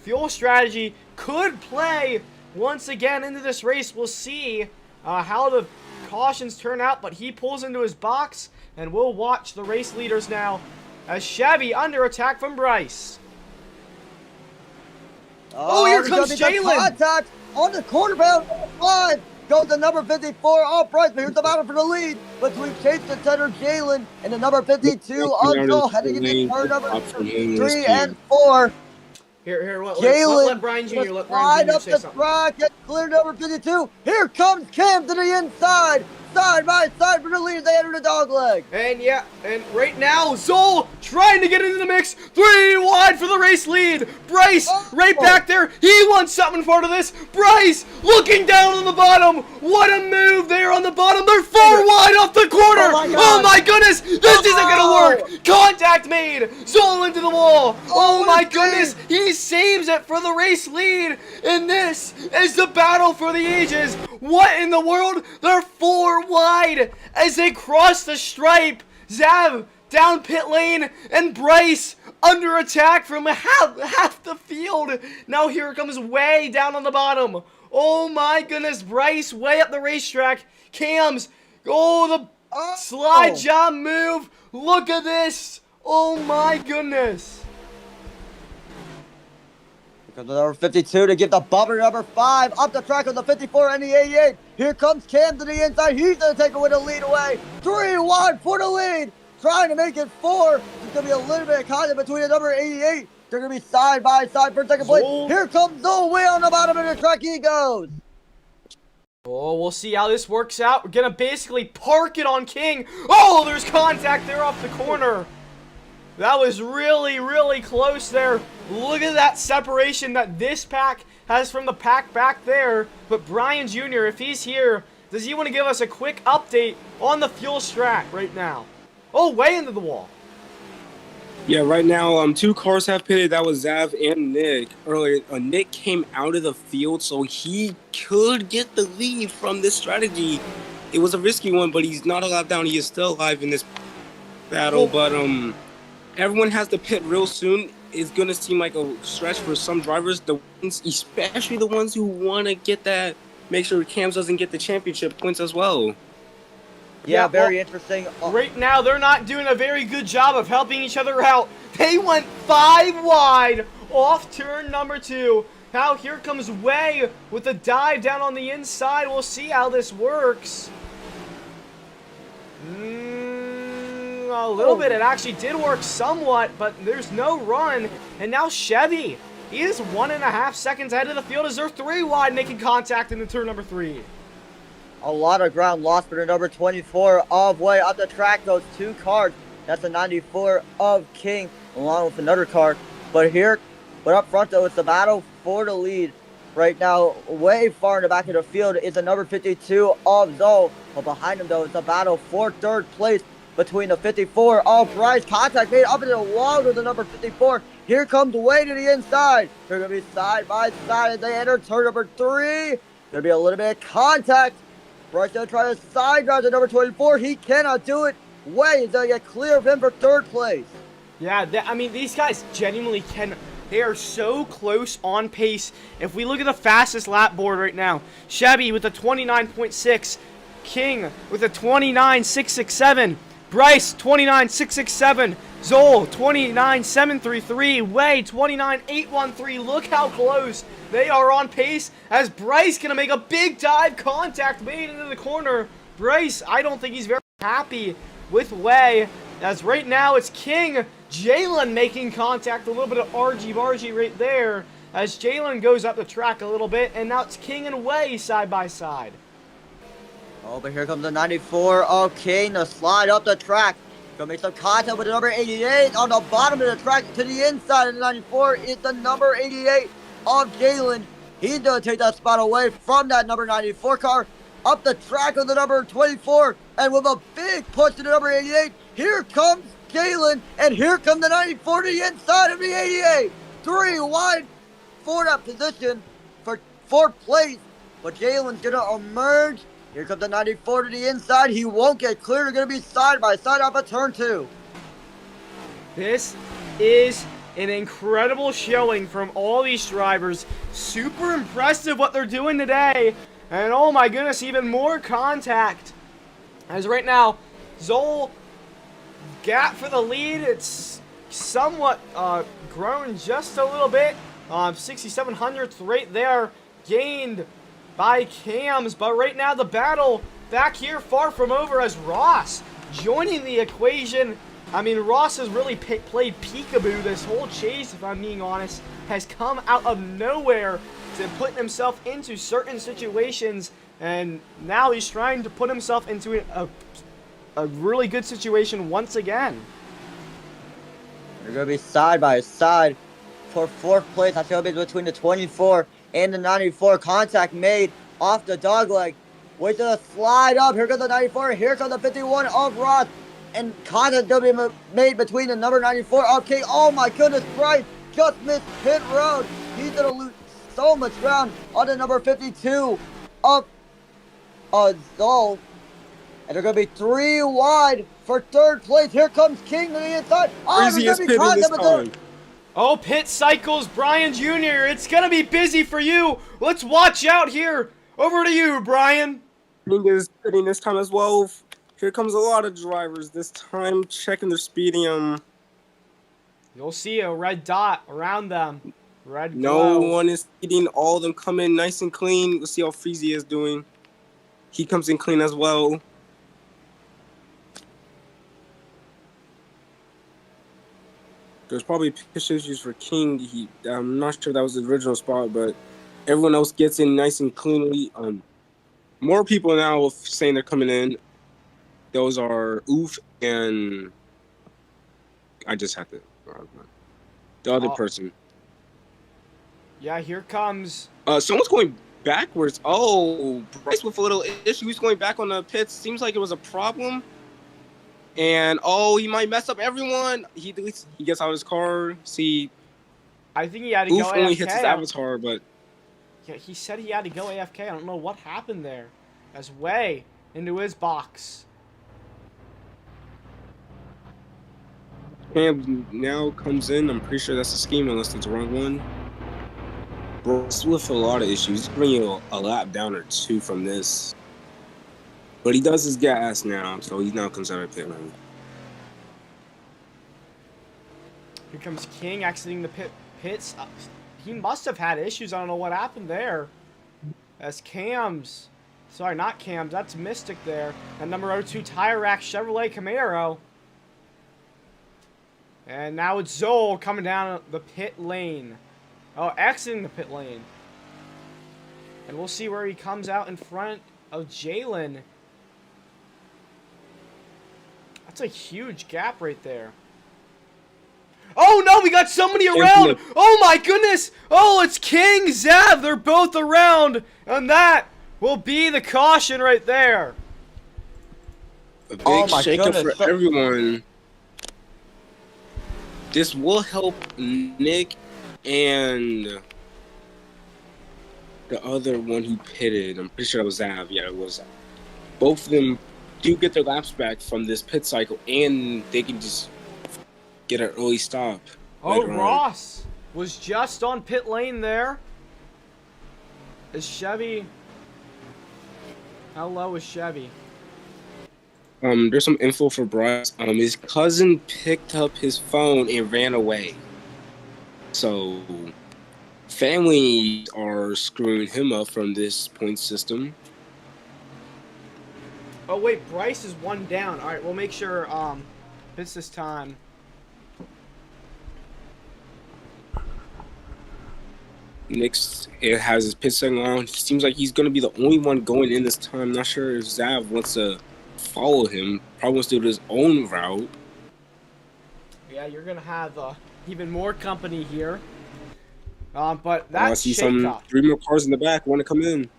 Fuel strategy could play once again into this race. We'll see how the cautions turn out, but he pulls into his box, and we'll watch the race leaders now as Chevy under attack from Bryce. Oh, here comes Jalen. Contact on the corner bound 5. Goes the number 54 off Bryce, but here's the battle for the lead between Chase the Center Jalen and the number 52 on Zoll, heading into turn number 3 and 4. Here, Jalen let Brian Jr. Right up the track and clear number 52. Here comes Cam to the inside. Side by side for the lead as they enter the dog leg. And yeah, and right now, Zoll trying to get into the mix. 3 wide for the race lead. Bryce right back there. He wants something part of this. Bryce looking down on the bottom. What a move there on the bottom. They're 4 wide off the corner. Oh my goodness. This isn't going to work. Contact made. Zoll into the wall. Oh my goodness. He saves it for the race lead. And this is the battle for the ages. What in the world? They're 4 wide as they cross the stripe. Zav down pit lane and Bryce under attack from half the field. Now here comes Way down on the bottom. Oh my goodness, Bryce way up the racetrack. Cams, the slide job move. Look at this. Oh my goodness. Comes the number 52 to give the bumper number 5 up the track on the 54 and the 88. Here comes Cam to the inside. He's going to take away the lead away. 3 wide for the lead. Trying to make it 4. There's going to be a little bit of contact between the number 88. They're going to be side by side for second place. Here comes Zoll way on the bottom of the track. He goes. Oh, we'll see how this works out. We're going to basically park it on King. Oh, there's contact there off the corner. That was really, really close there. Look at that separation that this pack has from the pack back there. But Brian Jr., if he's here, does he want to give us a quick update on the fuel strat right now? Oh, way into the wall. Yeah, right now, 2 cars have pitted. That was Zav and Nick. Earlier, Nick came out of the field, so he could get the lead from this strategy. It was a risky one, but he's not allowed down. He is still alive in this battle, but everyone has to pit real soon. It's going to seem like a stretch for some drivers, the ones, especially the ones who want to get that make sure Cams doesn't get the championship points as well. Yeah, very well, interesting. Right now, they're not doing a very good job of helping each other out. They went 5 wide off turn number 2. Now here comes Way with a dive down on the inside. We'll see how this works. A little bit. It actually did work somewhat, but there's no run. And now Chevy, he is 1.5 seconds ahead of the field as they're 3 wide making contact into turn number 3. A lot of ground lost for the number 24 of Way. Up the track goes 2 cars. That's the 94 of King, along with another car. But up front though, it's the battle for the lead. Right now, way far in the back of the field is the number 52 of Zoe. But behind him though, it's a battle for 3rd place between the 54 of Bryce. Contact made up into the wall with the number 54. Here comes Way to the inside. They're going to be side by side as they enter turn number 3. Going to be a little bit of contact. Bryce going to try to side drive to number 24. He cannot do it. Way is going to get clear of him for 3rd place. Yeah, I mean, these guys genuinely can. They are so close on pace. If we look at the fastest lap board right now, Chevy with a 29.6, King with a 29.667, Bryce 29.667, Zoll 29.733, Way 29.813. Look how close they are on pace as Bryce gonna make a big dive contact made into the corner. Bryce, I don't think he's very happy with Way, as right now it's King, Jalen making contact, a little bit of argy-bargy right there as Jalen goes up the track a little bit, and now it's King and Way side by side. Oh, but here comes the 94 of King to slide up the track. Gonna make some contact with the number 88 on the bottom of the track. To the inside of the 94 is the number 88 of Jalen. He's gonna take that spot away from that number 94 car. Up the track of the number 24, and with a big push to the number 88, here comes Jalen, and here comes the 94 to the inside of the 88. 3 wide for that position for 4th place, but Jalen's gonna emerge. Here comes the 94 to the inside. He won't get clear. They're going to be side by side off of turn 2. This is an incredible showing from all these drivers. Super impressive what they're doing today. And oh my goodness, even more contact. As right now, Zoll gap for the lead. It's somewhat grown just a little bit. 6,700th right there gained by Cams, but right now the battle back here far from over as Ross joining the equation. I mean, Ross has really played peekaboo this whole chase, if I'm being honest, has come out of nowhere to put himself into certain situations, and now he's trying to put himself into a really good situation once again. They're going to be side by side for 4th place. That's going to be between the 24 and the 94. Contact made off the dogleg. Wait to slide up. Here comes the 94. Here comes the 51 of Ross. And contact will be made between the number 94 of King. Oh my goodness, Bryce just missed pit road. He's going to lose so much ground on the number 52 of Zoll. And they're going to be 3 wide for 3rd place. Here comes King to the inside. Oh, there's going to be contact. Oh, pit cycles, Brian Jr. It's going to be busy for you. Let's watch out here. Over to you, Brian. King is pitting this time as well. Here comes a lot of drivers this time checking their speedium. You'll see a red dot around them. Red No glow. one is speeding. All of them come in nice and clean. Let's see how Freezy is doing. He comes in clean as well. There's probably pitch issues for King. I'm not sure that was the original spot, but everyone else gets in nice and cleanly. More people now saying they're coming in. Those are Oof and I just have to. The other person. Yeah, here comes. Someone's going backwards. Oh, Bryce with a little issue. He's going back on the pits. Seems like it was a problem. And oh, he might mess up everyone. He gets out of his car. See, I think he had to Oof go only AFK. hits his avatar, but Yeah, he said he had to go AFK. I don't know what happened there. As Way into his box. Cam now comes in. I'm pretty sure that's the scheme, unless it's the wrong one. Bryce with a lot of issues. He's bringing a lap down or two from this. But he does his gas now, so he's now considered pit lane. Here comes King exiting the pits. He must have had issues. I don't know what happened there. As Cams. Sorry, not Cams. That's Mystic there. And number 02 Tire Rack Chevrolet Camaro. And now it's Zoll coming down the pit lane. Oh, exiting the pit lane. And we'll see where he comes out in front of Jalen. That's a huge gap right there. Oh no, we got somebody around! Oh my goodness! Oh, it's King, Zav, they're both around! And that will be the caution right there. A big shakeup for everyone. This will help Nick and the other one who pitted. I'm pretty sure it was Zav. Yeah, it was Zav. Both of them do get their laps back from this pit cycle, and they can just get an early stop. Oh, Ross was just on pit lane there. Is Chevy... How low is Chevy? There's some info for Bryce. His cousin picked up his phone and ran away. So, family are screwing him up from this point system. Oh wait, Bryce is one down. All right, we'll make sure it's this time. Nick's has his pit signal on. He seems like he's going to be the only one going in this time. Not sure if Zav wants to follow him. Probably wants to do his own route. Yeah, you're going to have even more company here. But that I see some 3 more cars in the back want to come in.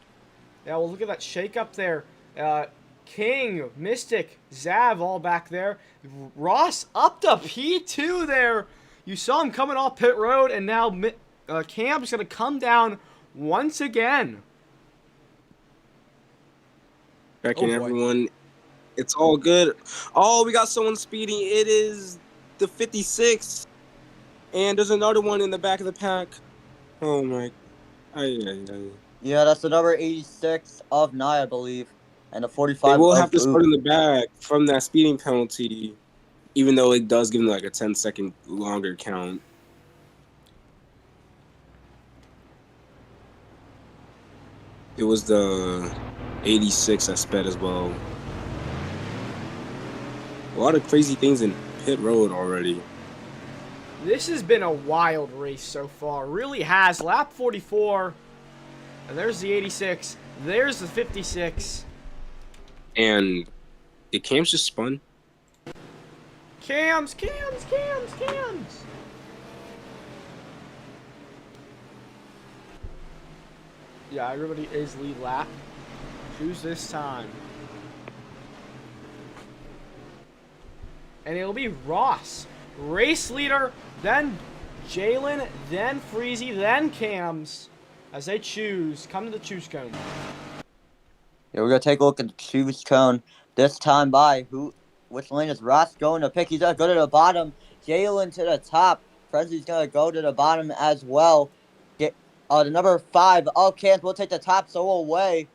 Yeah, well, look at that shake up there. King, Mystic, Zav all back there. Ross up to P2 there. You saw him coming off pit road, and now Cam's going to come down once again. Back in, everyone. It's all good. Oh, we got someone speeding. It is the 56. And there's another one in the back of the pack. Oh, my. Yeah, that's the number 86 of Nye, I believe. And the 45 They will of have to start Oop. in the back from that speeding penalty, even though it does give them like a 10-second longer count. It was the 86 that sped as well. A lot of crazy things in pit road already. This has been a wild race so far. Really has. Lap 44. And there's the 86. There's the 56. And the cams just spun. Cams. Yeah, everybody is lead lap. Who's this time? And it'll be Ross. Race leader, then Jalen, then Freezy, then Cams. As they come to the choose cone. Yeah, we're going to take a look at the choose cone. This time by which lane is Ross going to pick? He's going to go to the bottom. Jalen to the top. Frenzy's going to go to the bottom as well. The number 5 of Cams will take the top solo away.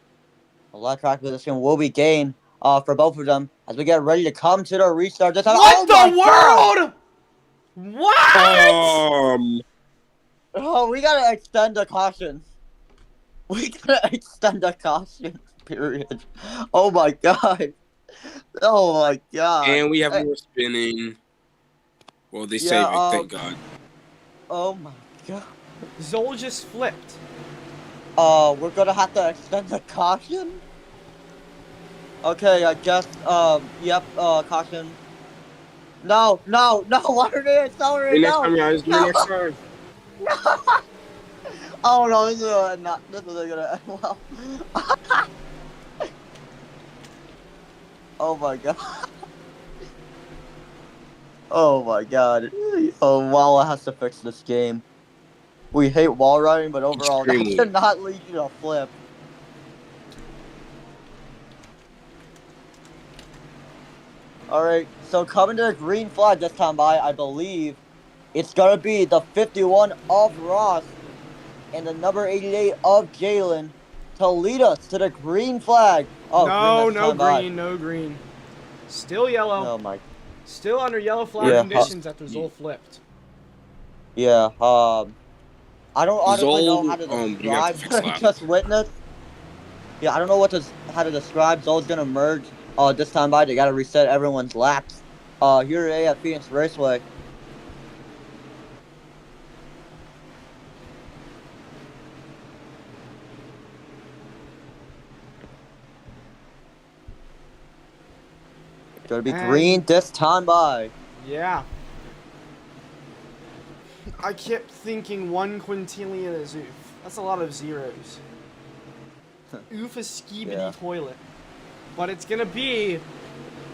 A lot of track position will be gained for both of them as we get ready to come to the restart. This time, what the world? What? Oh, we gotta extend the caution. Period. Oh my god. Oh my god. And we have more spinning. Well, they say it, thank God. Oh my god. Zol just flipped. We're gonna have to extend the caution? Okay, I guess, yep, caution. No, why are they accelerating? Next time, guys, next time. Oh no, this is gonna end well. Oh my god. Oh my god. Oh, Walla has to fix this game. We hate wall riding, but overall, that should not lead you to a flip. Alright, so coming to the green flag this time by, I believe, it's going to be the 51 of Ross. and the number 88 of Jalen to lead us to the green flag. Oh, No, green, no by. green, no green. Still yellow. Oh my. Still under yellow flag conditions after Zol flipped. Yeah. I don't honestly know how Zol, to you got to describe fix what I that. just witnessed. Yeah, I don't know how to describe. Zol's gonna merge. This time by they gotta reset everyone's laps. Here today at Phoenix Raceway. Gonna be green this time by. Yeah. I kept thinking 1 quintillion is oof. That's a lot of zeros. Oof is skibidi toilet. But it's gonna be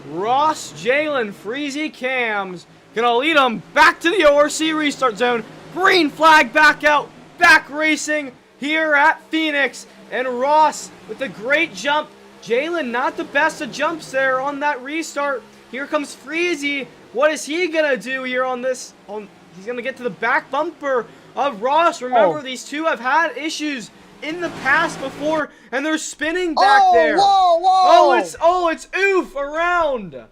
Ross, Jalen, Freezy, Cams gonna lead them back to the ORC restart zone. Green flag back out, back racing here at Phoenix. And Ross with a great jump. Jalen not the best of jumps there on that restart. Here comes Freezy. What is he gonna do here on this? He's gonna get to the back bumper of Ross. Remember, these two have had issues in the past before, and they're spinning back there. Whoa, whoa! It's oof around.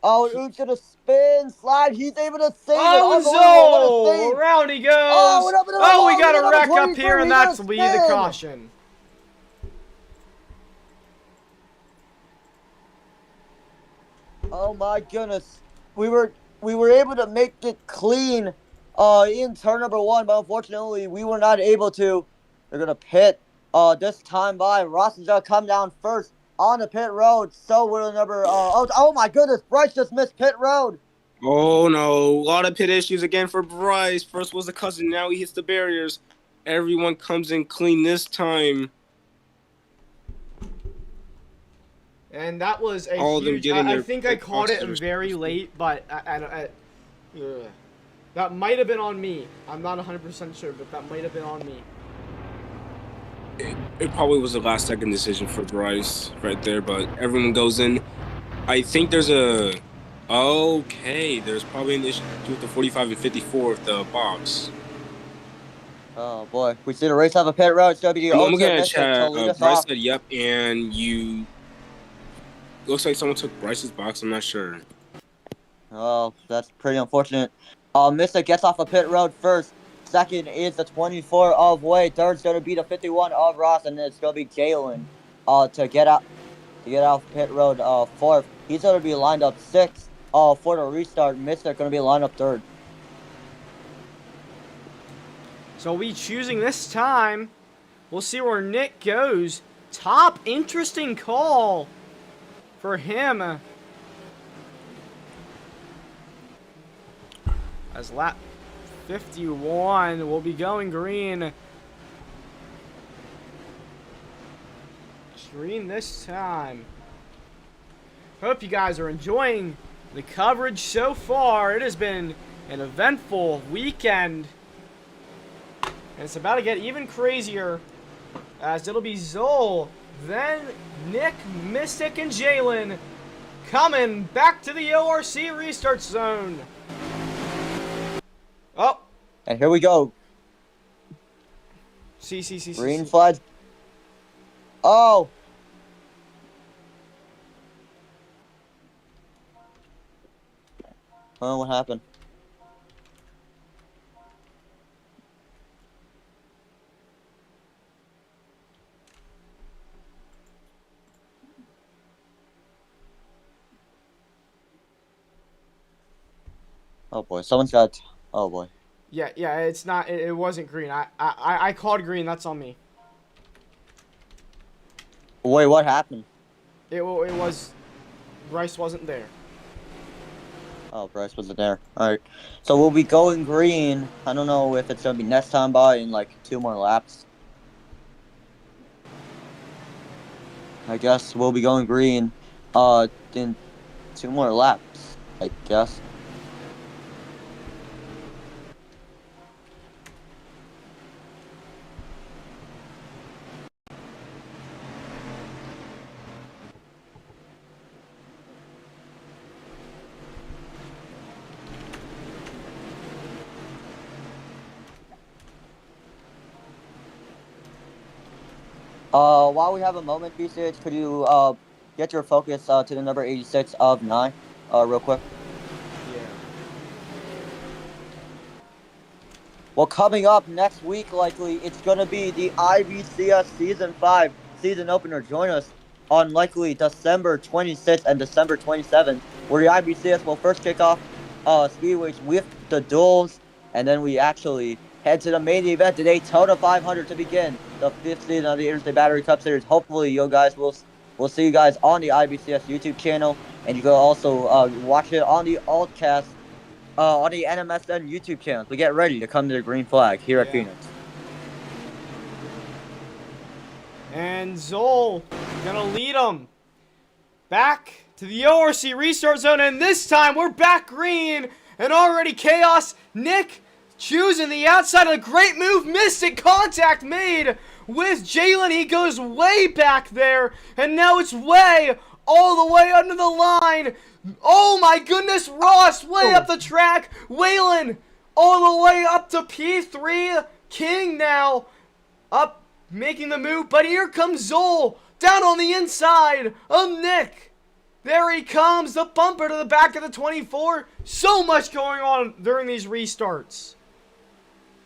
Oh, Oof's gonna spin, slide. He's able to save it. Oh, around he goes. Oh, we got a wreck up here, and that's the caution. Oh my goodness, we were able to make it clean, in turn number 1, but unfortunately we were not able to. They're gonna pit, this time by. Ross is gonna come down first on the pit road. So will number, oh my goodness, Bryce just missed pit road. Oh no, a lot of pit issues again for Bryce. First was the cousin, now he hits the barriers. Everyone comes in clean this time. And that was a All huge. I think I caught it very late, but that might have been on me. I'm not 100% sure, but that might have been on me. It probably was a last second decision for Bryce right there, but everyone goes in. I think there's a. Okay, there's probably an issue with the 45 and 54 of the box. Oh boy, we see the race have a pit road. It's gonna be the I'm looking at chat. chat. Bryce said yep, and you. Looks like someone took Bryce's box. I'm not sure. Oh, that's pretty unfortunate. Mystic gets off a pit road first. Second is the 24 of Wade. Third's gonna be the 51 of Ross, and then it's gonna be Jalen. To get out pit road. Fourth. He's gonna be lined up sixth. For the restart. Mystic gonna be lined up third. So we choosing this time. We'll see where Nick goes. Top interesting call for him. As lap 51 will be going green. Green this time. Hope you guys are enjoying the coverage so far. It has been an eventful weekend. And it's about to get even crazier, as it'll be Zol, then Nick, Mystic, and Jalen coming back to the ORC restart zone. Oh. And here we go. See. Green flag. Oh. Oh, what happened? Oh boy, someone's got. Oh boy. Yeah, it's not. It wasn't green. I called green. That's on me. Wait, what happened? It was. Bryce wasn't there. Oh, Bryce wasn't there. Alright. So we'll be going green. I don't know if it's going to be next time by in like 2 more laps. I guess we'll be going green in 2 more laps, I guess. While we have a moment, B6, could you get your focus to the number 86 of 9, real quick? Yeah. Well, coming up next week, likely, it's going to be the IBCS Season 5 season opener. Join us on likely December 26th and December 27th, where the IBCS will first kick off speedways with the duels, and then we actually head to the main event, the Daytona 500, to begin the 5th season of the Interstate Battery Cup Series. Hopefully, you guys will see you guys on the IBCS YouTube channel, and you can also watch it on the Altcast on the NMSN YouTube channel to get ready to come to the green flag here at Phoenix. And Zol gonna lead them back to the ORC restart zone, and this time we're back green, and already chaos. Nick choosing the outside, a great move, missed it, contact made with Jalen. He goes way back there, and now it's way all the way under the line. Oh my goodness, Ross way up the track. Waylon all the way up to P3. King now up, making the move, but here comes Zol down on the inside of Nick. There he comes, the bumper to the back of the 24. So much going on during these restarts.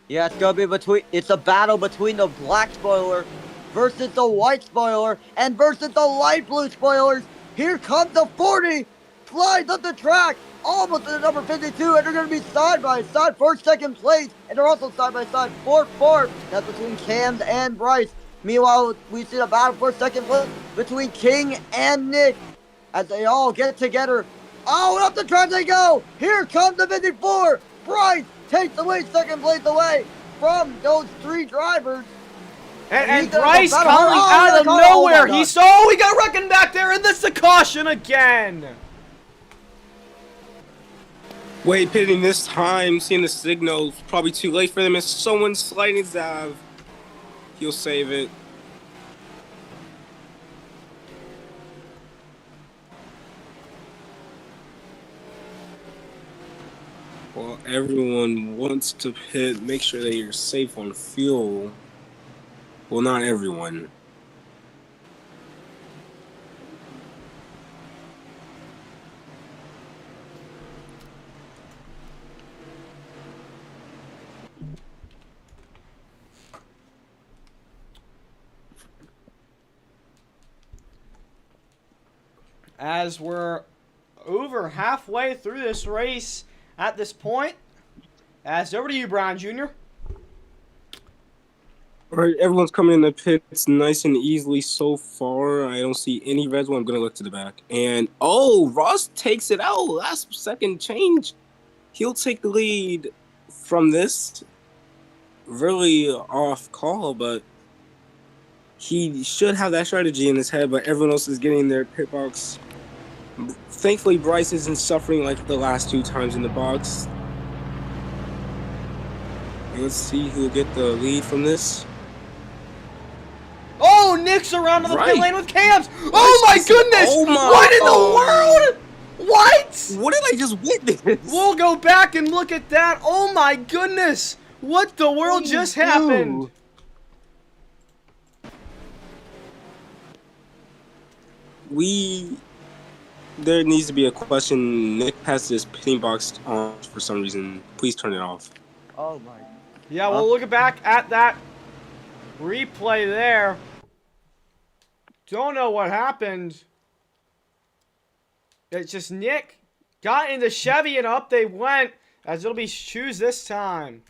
Yeah, it's a battle between the black spoiler versus the white spoiler and versus the light blue spoilers. Here comes the 40, slides up the track, almost to the number 52, and they're going to be side by side for second place, and they're also side by side for fourth. That's between Cams and Bryce. Meanwhile, we see the battle for second place between King and Nick as they all get together. Oh, and up the track they go! Here comes the 54! Bryce takes away second place away from those three drivers. And Bryce coming out of nowhere. He got wrecking back there, and this is a caution again. Wait, pitting this time, seeing the signal, probably too late for them. It's someone sliding Zav. He'll save it. Well, everyone wants to pit, make sure that you're safe on fuel. Well, not everyone. As we're over halfway through this race at this point, as over to you, Brown Jr. All right, everyone's coming in the pits nice and easily so far. I don't see any red one. I'm going to look to the back. And, oh, Ross takes it out. Last second change. He'll take the lead from this. Really off call, but he should have that strategy in his head, but everyone else is getting their pit box. Thankfully, Bryce isn't suffering like the last two times in the box. Let's see who'll get the lead from this. Oh, Nick's around to the pit lane with Cams. Oh my goodness! What in the world? What? What did I just witness? We'll go back and look at that. Oh my goodness! What the world just happened? There needs to be a question. Nick has this pitting box on for some reason. Please turn it off. Oh my. Yeah, we'll look back at that replay there. Don't know what happened. It's just Nick got into Chevy and up they went, as it'll be shoes this time.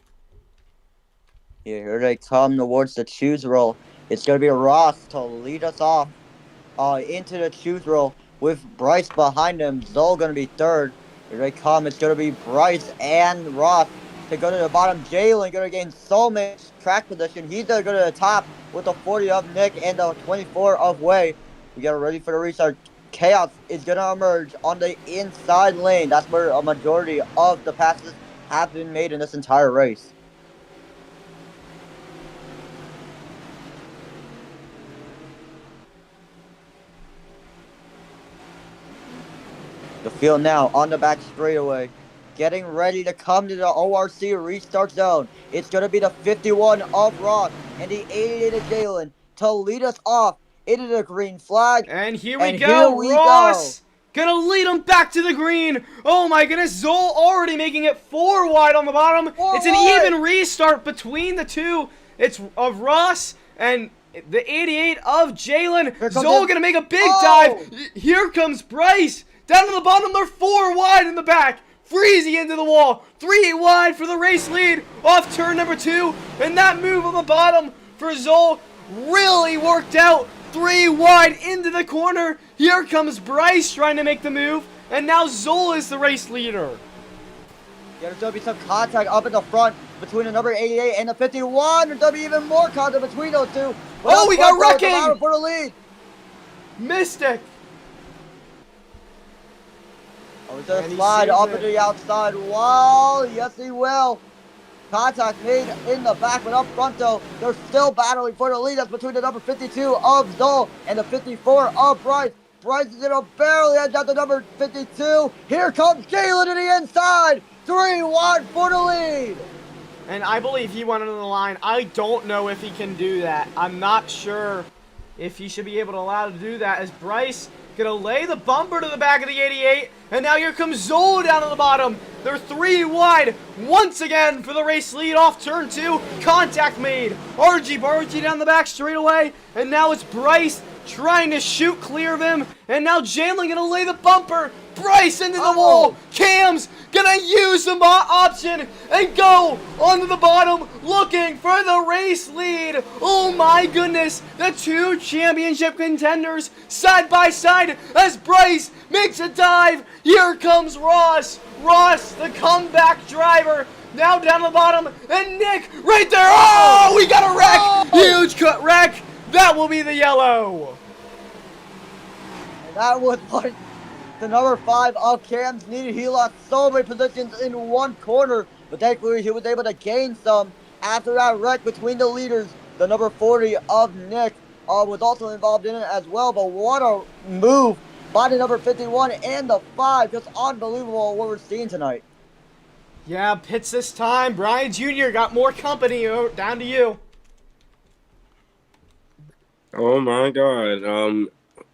Yeah, here they come towards the choose roll. It's going to be Ross to lead us off into the choose roll with Bryce behind him. Zol going to be third. Here they come. It's going to be Bryce and Ross to go to the bottom. Jalen going to gain so much track position. He's going to go to the top with the 40 of Nick and the 24 of Way. We get ready for the restart. Chaos is going to emerge on the inside lane. That's where a majority of the passes have been made in this entire race. The field now on the back straightaway. Getting ready to come to the ORC restart zone. It's going to be the 51 of Ross and the 88 of Jalen. to lead us off into the green flag. And here we go. Ross gonna lead him back to the green. Oh my goodness, Zol already making it 4 wide on the bottom. It's an even restart between the two. It's of Ross and the 88 of Jalen. Zol gonna make a big dive. Here comes Bryce. Down to the bottom, they're 4 wide in the back. Freezy into the wall. 3 wide for the race lead off turn number 2. And that move on the bottom for Zol really worked out. 3 wide into the corner. Here comes Bryce trying to make the move. And now Zol is the race leader. Yeah, there's going to be some contact up in the front between the number 88 and the 51. There's going to be even more contact between those two. Oh, we got wrecking! For the lead. Mystic. Oh, he's going to slide up to the outside wall. Yes, he will. Contact made in the back, but up front, though, they're still battling for the lead. That's between the number 52 of Zol and the 54 of Bryce. Bryce is going to barely edge out the number 52. Here comes Jalen to the inside. 3 wide for the lead. And I believe he went under the line. I don't know if he can do that. I'm not sure if he should be able to allow to do that, as Bryce gonna lay the bumper to the back of the 88, and now here comes Zol down to the bottom. They're 3 wide once again for the race lead off turn 2. Contact made. RG down the back straight away, and now it's Bryce trying to shoot clear of him, and now Jalen gonna lay the bumper. Bryce into the wall. Cam's gonna use the option and go onto the bottom looking for the race lead. Oh my goodness. The 2 championship contenders side by side as Bryce makes a dive. Here comes Ross. Ross, the comeback driver, now down the bottom. And Nick right there. Oh, we got a wreck. Huge cut wreck. That will be the yellow. And that was like the number 5 of Cam's needed. He lost so many positions in one corner, but thankfully he was able to gain some after that wreck between the leaders. The number 40 of Nick was also involved in it as well, but what a move by the number 51 and the 5. Just unbelievable what we're seeing tonight. Yeah, pits this time. Brian Jr. got more company. Down to you. Oh my God.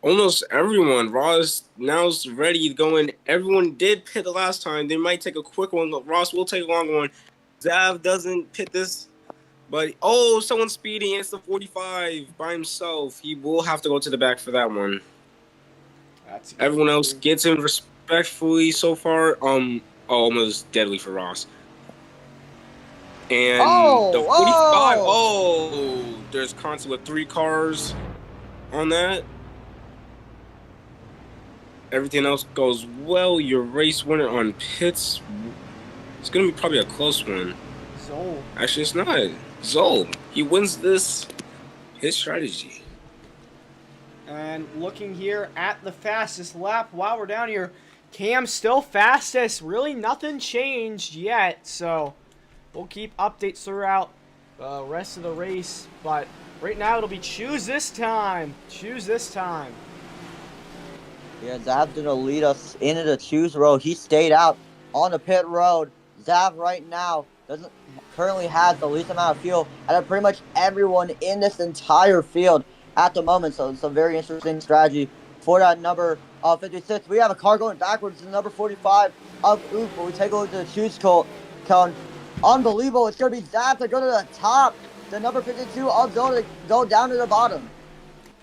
Almost everyone. Ross now's ready to go in. Everyone did pit the last time. They might take a quick one. Ross will take a long one. Zav doesn't pit this. But, oh, someone's speeding. It's the 45 by himself. He will have to go to the back for that one. Everyone else gets in respectfully so far. Almost deadly for Ross. And the 45. There's contact with 3 cars on that. Everything else goes well. Your race winner on pits. It's going to be probably a close one. Zol. Actually, it's not. Zol. He wins this. His strategy. And looking here at the fastest lap while we're down here, Cam still fastest. Really nothing changed yet. So we'll keep updates throughout the rest of the race. But right now it'll be choose this time. Choose this time. Yeah, Zav's going to lead us into the choose row. He stayed out on the pit road. Zav right now currently has the least amount of fuel out of pretty much everyone in this entire field at the moment. So it's a very interesting strategy for that number 56. We have a car going backwards to the number 45 of Oop, but we take a look at the choose cone. Unbelievable. It's going to be Zav to go to the top. The number 52 of Zone to go down to the bottom.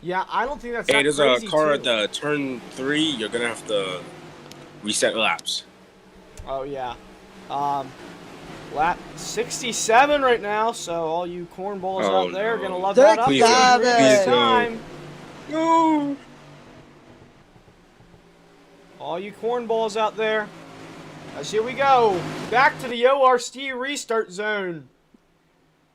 Yeah, I don't think that's Hey, there's a car at the turn 3. You're going to have to reset laps. Oh, yeah. Lap 67 right now, so all you cornballs out there are going to love that up. Please Time. No. All you cornballs out there. As here we go. Back to the ORC restart zone.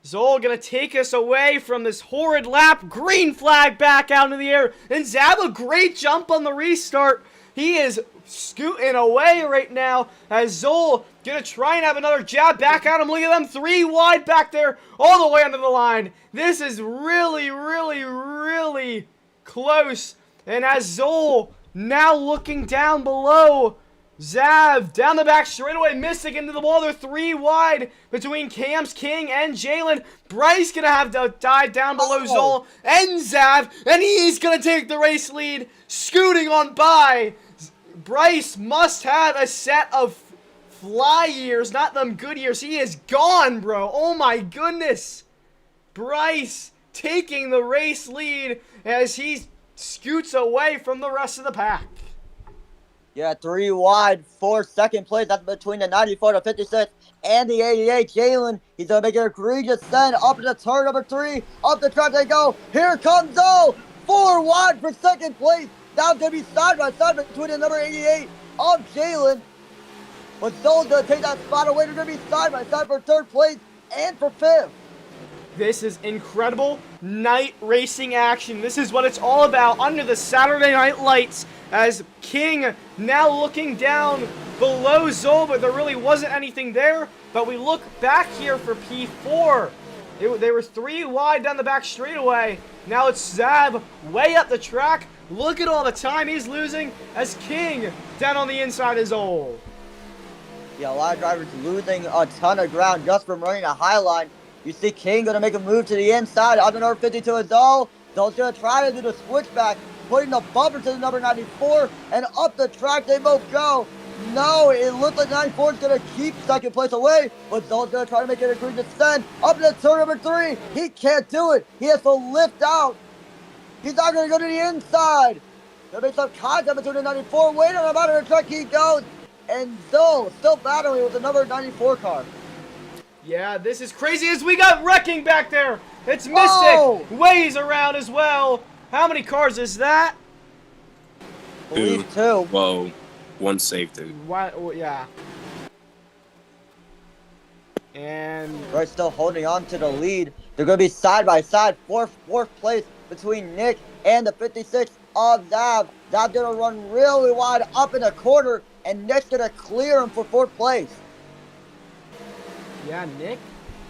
Zol gonna take us away from this horrid lap. Green flag back out into the air. And Zab, a great jump on the restart. He is scooting away right now as Zol gonna try and have another jab back at him. Look at them, 3 wide back there all the way under the line. This is really, really, really close. And as Zol now looking down below Zav down the back straightaway, missing into the wall. They're 3 wide between Cams, King, and Jalen. Bryce gonna have to dive down below Zol and Zav, and he's gonna take the race lead, scooting on by. Bryce must have a set of fly years, not them good years. He is gone, bro. Oh my goodness. Bryce taking the race lead as he scoots away from the rest of the pack. Yeah, 3 wide for second place. That's between the 94 to 56 and the 88. Jalen, he's going to make an egregious send up to turn number 3. Up the track they go. Here comes Zoe. 4 wide for second place. That's going to be side by side between the number 88 of Jalen. But Zoe's going to take that spot away. They're going to be side by side for third place and for fifth. This is incredible night racing action. This is what it's all about under the Saturday night lights, as King now looking down below Zol, but there really wasn't anything there. But we look back here for P4. They were 3 wide down the back straightaway. Now it's Zab way up the track. Look at all the time he's losing as King down on the inside is Zol. Yeah, a lot of drivers losing a ton of ground just from running a high line. You see King going to make a move to the inside. On the number 52 is Zol. Zol's going to try to do the switchback, putting the bumper to the number 94, and up the track they both go. No, it looks like 94 is going to keep second place away, but Zol's going to try to make it a green descent. Up to turn number 3. He can't do it. He has to lift out. He's not going to go to the inside. There may be some contact between the 94. Wait on the bottom of the track. He goes. And Zol still battling with the number 94 car. Yeah, this is crazy as we got wrecking back there. It's Mystic. Ways around as well. How many cars is that? Believe 2. Whoa. 1 safety. What? Oh, yeah. And Right, still holding on to the lead. They're going to be side by side, fourth place between Nick and the 56 of Zav. Zav's going to run really wide up in the corner, and Nick's going to clear him for 4th place. yeah, Nick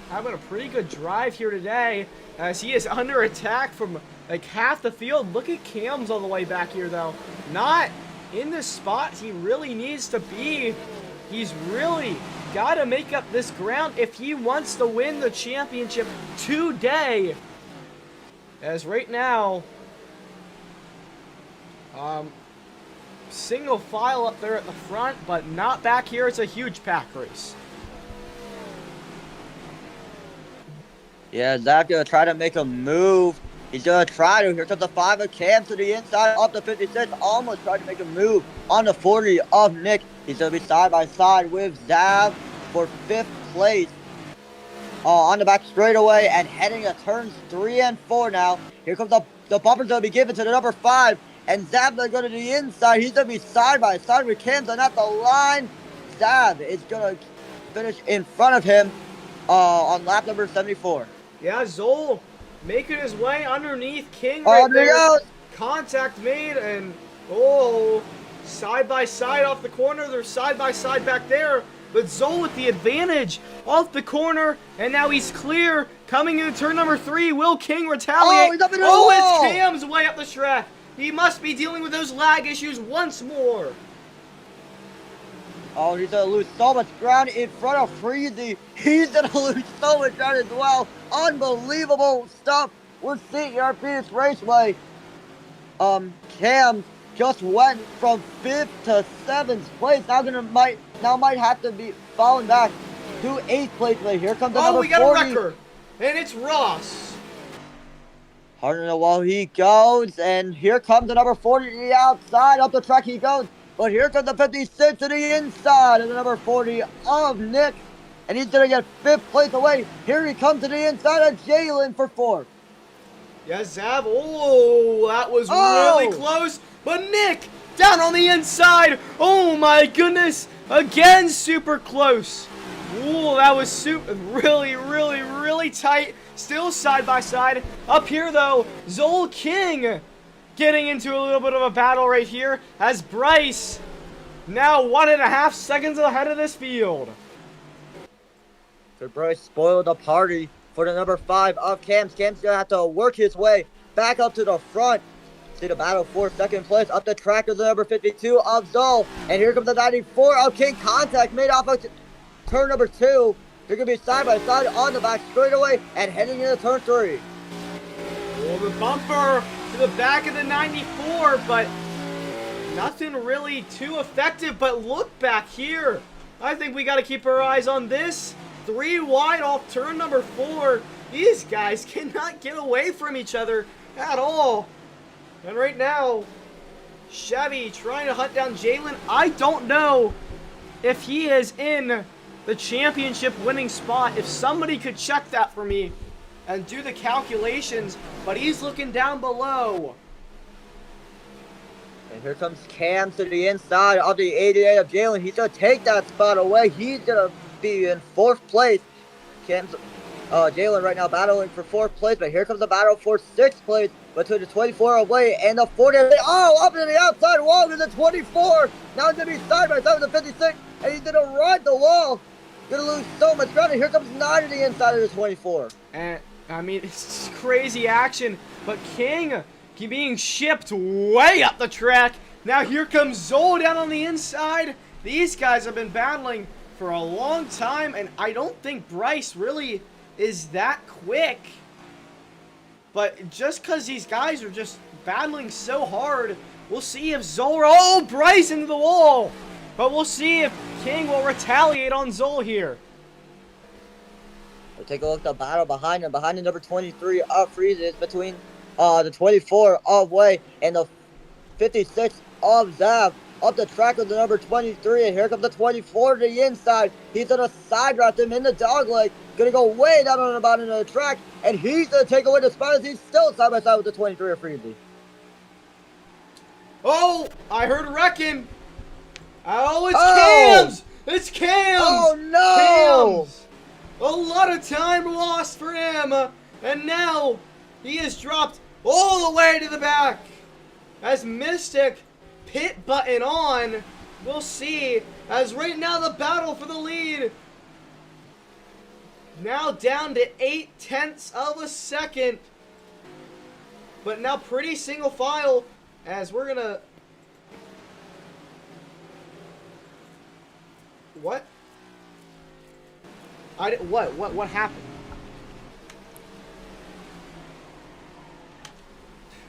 having a pretty good drive here today as he is under attack from like half the field. Look at Cam's all the way back here though. Not in the spot he really needs to be. He's really got to make up this ground if he wants to win the championship today. As right now, single file up there at the front, but not back here. It's a huge pack race. Yeah, Zach going to try to make a move. He's going to try to. Here comes the 5 of Cam to the inside, up to 56. Almost tried to make a move on the 40 of Nick. He's going to be side by side with Zav for 5th place. On the back straightaway and heading to turns 3 and 4 now. Here comes the bumper's going to be given to the number 5. And Zav going to go to the inside. He's going to be side by side with Cam. And at the line, Zav is going to finish in front of him on lap number 74. Yeah, Zol making his way underneath King right there. Contact made, and side by side off the corner. They're side by side back there. But Zol with the advantage off the corner, and now he's clear. Coming into turn number 3, will King retaliate? He's up into the wall. It's Cam's way up the track. He must be dealing with those lag issues once more. Oh, he's going to lose so much ground in front of Freezy. He's going to lose so much ground as well. Unbelievable stuff we're seeing here at Phoenix Raceway. Cam just went from 5th to 7th place. Now might have to be falling back to 8th place. But here comes the number 40. We got a wrecker. And it's Ross. Hard on the wall he goes. And here comes the number 40 to the outside. Up the track he goes. But here comes the 56 to the inside of the number 40 of Nick. And he's going to get 5th place away. Here he comes to the inside of Jalen for 4th. Yeah, Zav. That was really close. But Nick down on the inside. Oh my goodness. Again, super close. That was really tight. Still side by side. Up here though, Zol King getting into a little bit of a battle right here as Bryce now 1.5 seconds ahead of this field. So Bryce spoiled the party for the number 5 of Cam's. Cam's going to have to work his way back up to the front. See the battle for second place. Up the track is the number 52 of Zol. And here comes the 94 of King. Contact made off of turn number 2. They're going to be side by side on the back straightaway and heading into turn 3. Well, the bumper to the back of the 94, but nothing really too effective. But look back here. I think we got to keep our eyes on this. 3 wide off turn number 4. These guys cannot get away from each other at all. And right now, Chevy trying to hunt down Jalen. I don't know if he is in the championship winning spot. If somebody could check that for me and do the calculations, but he's looking down below. And here comes Cam to the inside of the 88 of Jalen. He's going to take that spot away. He's going to be in 4th place. Jalen right now battling for 4th place, but here comes the battle for 6th place between the 24 away and the 40. Oh, up to the outside wall to the 24. Now he's going to be side by side with the 56, and he's going to ride the wall. Going to lose so much ground, and here comes 9 to the inside of the 24. And, I mean, it's crazy action, but King being shipped way up the track. Now here comes Zol down on the inside. These guys have been battling for a long time, and I don't think Bryce really is that quick. But just because these guys are just battling so hard, we'll see if Zol... Oh, Bryce into the wall! But we'll see if King will retaliate on Zol here. We'll take a look at the battle behind him. Behind the number 23 of Freezes between the 24 of Way and the 56 of Zav. Up the track with the number 23, and here comes the 24 to the inside. He's going to side route him in the dog leg. Going to go way down on the bottom of the track, and he's going to take away the spot as he's still side by side with the 23 of Freezy. Oh, I heard wrecking. Oh, it's Cams! It's Cams! Oh, no! Cams! A lot of time lost for him, and now he is dropped all the way to the back. As Mystic pit button on, we'll see, as right now the battle for the lead now down to 0.8 of a second, but now pretty single file, as we're gonna... What happened?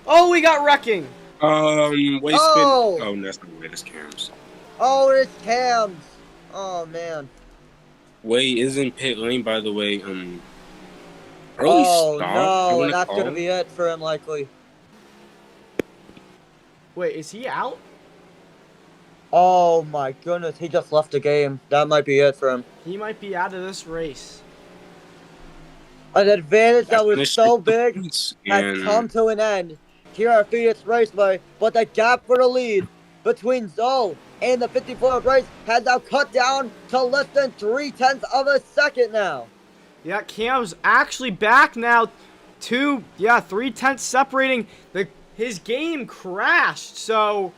Oh, we got wrecking. Waste Oh! Oh, that's not the latest Cams. Oh, it's Cams. Oh, man. Wait, isn't pit lane, by the way, early Oh, stop? no, that's going to be it for him, likely. Wait, is he out? Oh, my goodness, he just left the game. That might be it for him. He might be out of this race. An advantage that was so big has come to an end here at Phoenix Raceway, but the gap for the lead between Zol and the 54 race has now cut down to less than 0.3 of a second now. Yeah, Cam's actually back now to, 0.3 separating. His game crashed, so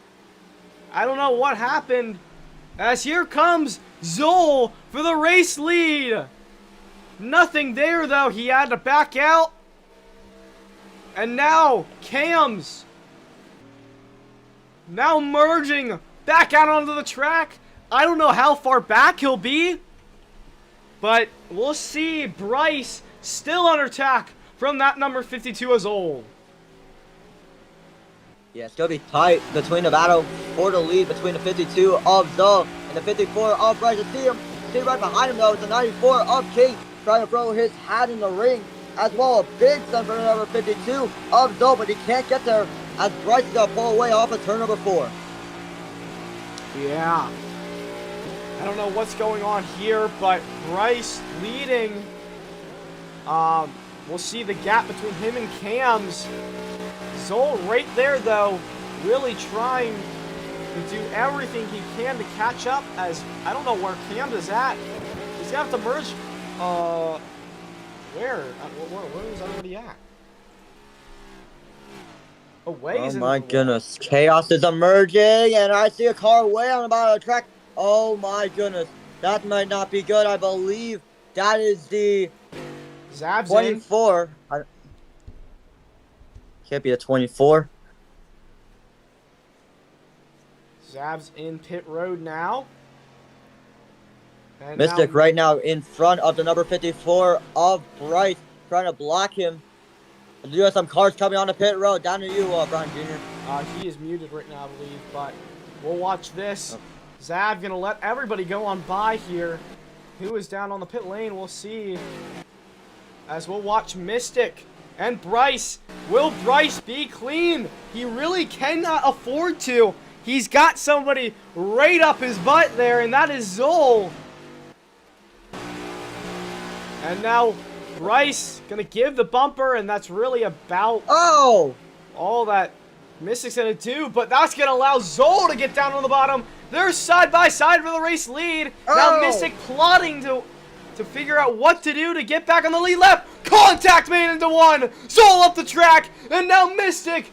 I don't know what happened. As here comes Zol for the race lead. Nothing there, though. He had to back out. And now, Cam's now merging back out onto the track. I don't know how far back he'll be, but we'll see. Bryce still under attack from that number 52 as old. Yeah, it's going to be tight between the battle for the lead between the 52 of Zol and the 54 of Bryce. See right behind him, though, is the 94 of King, trying to throw his hat in the ring. As well, a big stun for the number 52 of Zol, but he can't get there as Bryce is going to pull away off of turn number 4. Yeah. I don't know what's going on here, but Bryce leading. We'll see the gap between him and Cam's. Zol right there, though, really trying to do everything he can to catch up, as I don't know where Cam is at. He's going to have to merge. Where is everybody at? Oh my goodness. Chaos is emerging, and I see a car way on the bottom of the track. Oh my goodness. That might not be good. I believe that is the Zab's 24. Can't be the 24. Zab's in pit road now. And Mystic now, right now in front of the number 54 of Bryce, trying to block him. You have some cars coming on the pit road. Down to you, Brian Jr. He is muted right now, I believe, but we'll watch this. Zab gonna let everybody go on by here. Who is down on the pit lane? We'll see. As we'll watch Mystic and Bryce. Will Bryce be clean? He really cannot afford to. He's got somebody right up his butt there, and that is Zol. And now Bryce gonna give the bumper, and that's really about all that Mystic's gonna do, but that's gonna allow Zol to get down on the bottom. They're side by side for the race lead. Now Mystic plotting to figure out what to do to get back on the lead lap. Contact made into one. Zol up the track, and now Mystic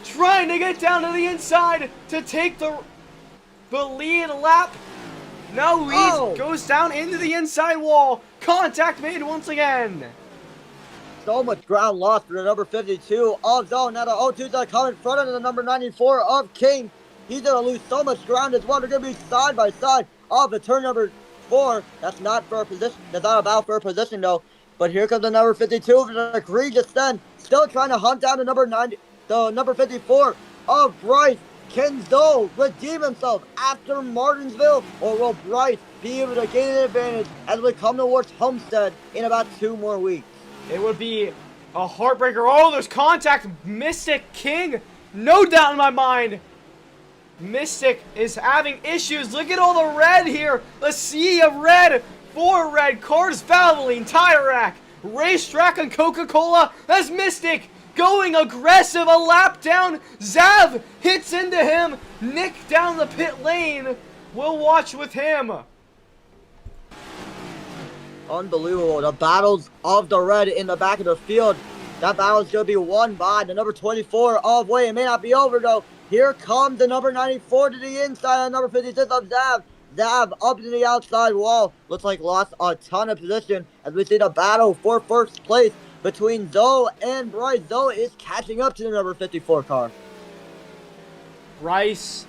trying to get down to the inside to take the lead lap. No, he goes down into the inside wall. Contact made once again. So much ground lost for the number 52 of Zone. Now the 0-2's gonna come in front of the number 94 of King. He's gonna lose so much ground as well. They're gonna be side by side of the turn number 4. That's not for a position. That's not about for a position though. But here comes the number 52 of an egregious stand. Still trying to hunt down the number 54 of Bryce. Can Zoe redeem himself after Martinsville, or will Bryce be able to gain an advantage as we come towards Homestead in about 2 more weeks? It would be a heartbreaker. Oh, there's contact. Mystic King. No doubt in my mind. Mystic is having issues. Look at all the red here. A sea of red. 4 red. Cars, Valvoline, Tire Rack, Racetrack, and Coca-Cola. That's Mystic going aggressive. A lap down. Zav hits into him. Nick down the pit lane. We'll watch with him. Unbelievable. The battles of the red in the back of the field. That battle is going to be won by the number 24 of Way. It may not be over, though. Here comes the number 94 to the inside of number 56 of Zav. Zav up to the outside wall. Looks like lost a ton of position as we see the battle for first place between Zoe and Bryce. Zoe is catching up to the number 54 car. Bryce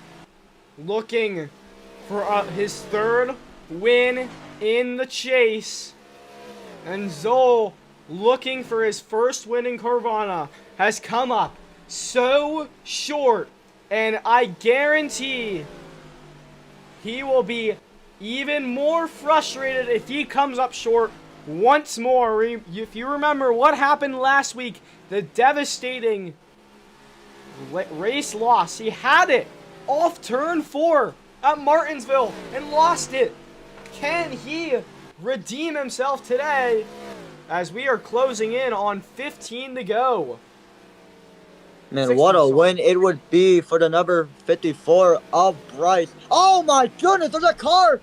looking for his 3rd win in the chase. And Zoe looking for his 1st win in Carvana has come up so short. And I guarantee he will be even more frustrated if he comes up short once more. If you remember what happened last week, the devastating race loss. He had it off turn 4 at Martinsville and lost it. Can he redeem himself today as we are closing in on 15 to go? Man, what a win it would be for the number 54 of Bryce. Oh my goodness, there's a car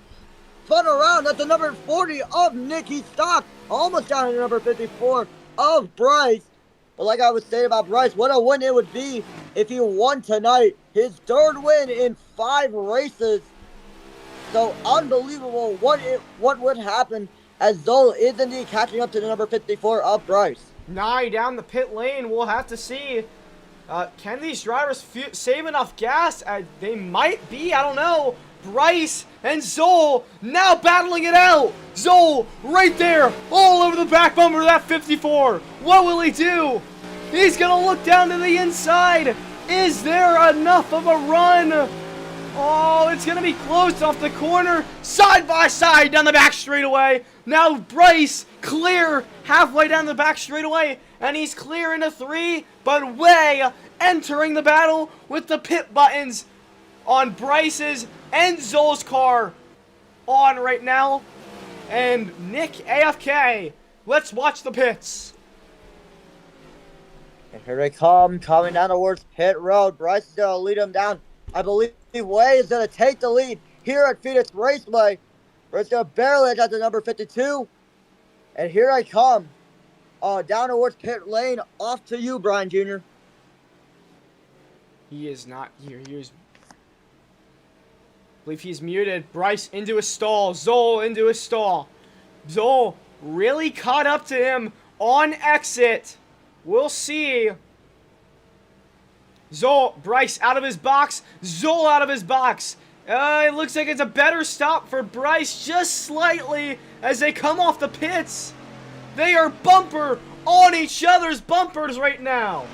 spun around. That's the number 40 of Nick. He stopped almost down to the number 54 of Bryce. But like I was saying about Bryce, what a win it would be if he won tonight. His 3rd win in 5 races. So unbelievable what would happen as Zoe is indeed catching up to the number 54 of Bryce. Nye down the pit lane. We'll have to see. Can these drivers save enough gas? They might be. I don't know. Bryce and Zoe now battling it out. Zoe right there, all over the back bumper of that 54. What will he do? He's gonna look down to the inside. Is there enough of a run? Oh, it's gonna be close off the corner. Side by side down the back straightaway. Now Bryce clear halfway down the back straightaway, and he's clear into 3, but Way entering the battle with the pit buttons on Bryce's and Zoe's car on right now. And Nick AFK. Let's watch the pits. And here they come, coming down towards pit road. Bryce is going to lead him down. I believe Way is going to take the lead here at Phoenix Raceway. Bryce going to barrel it at the number 52. And here I come. Down towards pit lane. Off to you, Brian Jr. He is not here. I believe he's muted. Bryce into a stall. Zoe into a stall. Zoe really caught up to him on exit. We'll see Zoll, Bryce out of his box. Zoll out of his box. It looks like it's a better stop for Bryce, just slightly, as they come off the pits. They are bumper on each other's bumpers right now.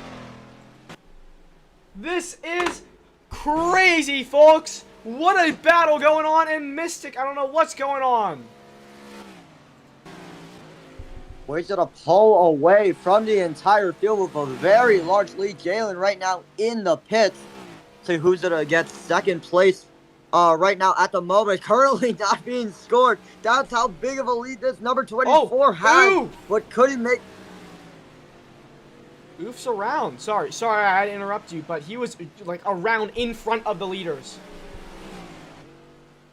This is crazy, folks. What a battle going on in Mystic. I don't know what's going on. We're going to pull away from the entire field with a very large lead. Jalen right now in the pits. See who's going to get second place right now at the moment. Currently not being scored. That's how big of a lead this number 24 has. But could he make... Oof's around. Sorry, I had to interrupt you, but he was like around in front of the leaders.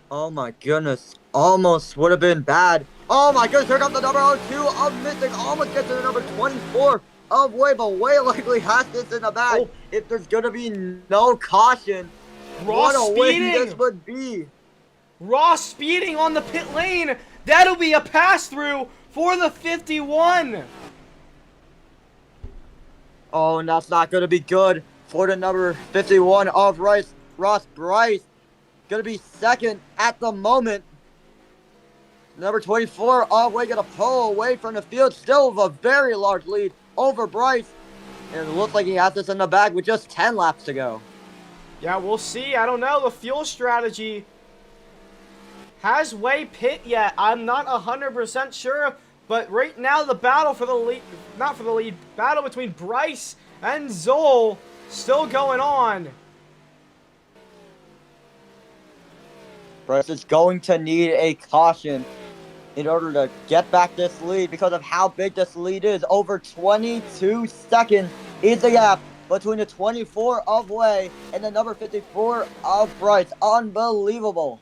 Oh my goodness. Almost would have been bad. Oh my goodness, here comes the number 02 of Mystic. Almost gets to the number 24 of Way, but Way likely has this in the bag. If there's going to be no caution, Ross what a speeding. win this would be. Ross speeding on the pit lane. That'll be a pass-through for the 51. Oh, and that's not going to be good for the number 51 of Ross Bryce. Going to be second at the moment. Number 24 of Way going to pull away from the field. Still with a very large lead over Bryce. And it looks like he has this in the bag with just 10 laps to go. Yeah, we'll see. I don't know. The fuel strategy has Way pit yet. I'm not 100% sure. But right now, the battle for the lead, not for the lead, battle between Bryce and Zoll still going on. Bryce is going to need a caution in order to get back this lead because of how big this lead is. Over 22 seconds is the gap between the 24 of Way and the number 54 of Bryce. Unbelievable.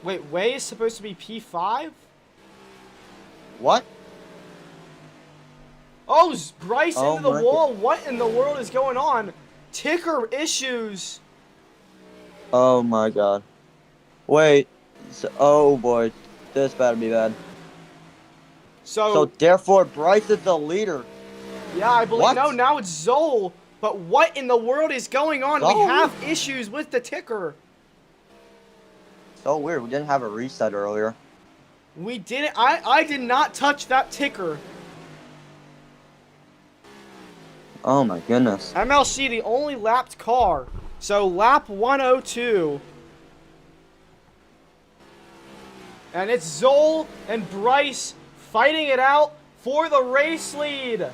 Wait, Way is supposed to be P5? What? Oh, Bryce Oh into the my wall. What in the world is going on? Ticker issues. Oh my god. Wait. Oh boy. This better be bad. So therefore, Bryce is the leader. Yeah, I believe. What? No, now it's Zoll. But what in the world is going on? Zoll? We have issues with the ticker. So weird. We didn't have a reset earlier. We didn't. I did not touch that ticker. Oh my goodness. MLC, the only lapped car. So lap 102. And it's Zoll and Bryce fighting it out for the race lead.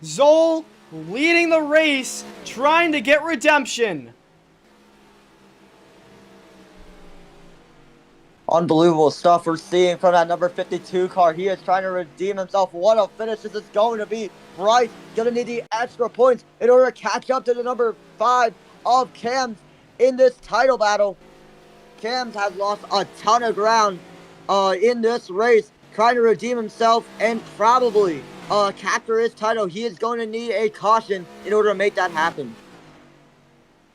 Zoll leading the race, trying to get redemption. Unbelievable stuff we're seeing from that number 52 car. He is trying to redeem himself. What a finish this is going to be. Bryce going to need the extra points in order to catch up to the number 5 of Cams in this title battle. Cams has lost a ton of ground in this race, trying to redeem himself and probably capture his title. He is going to need a caution in order to make that happen.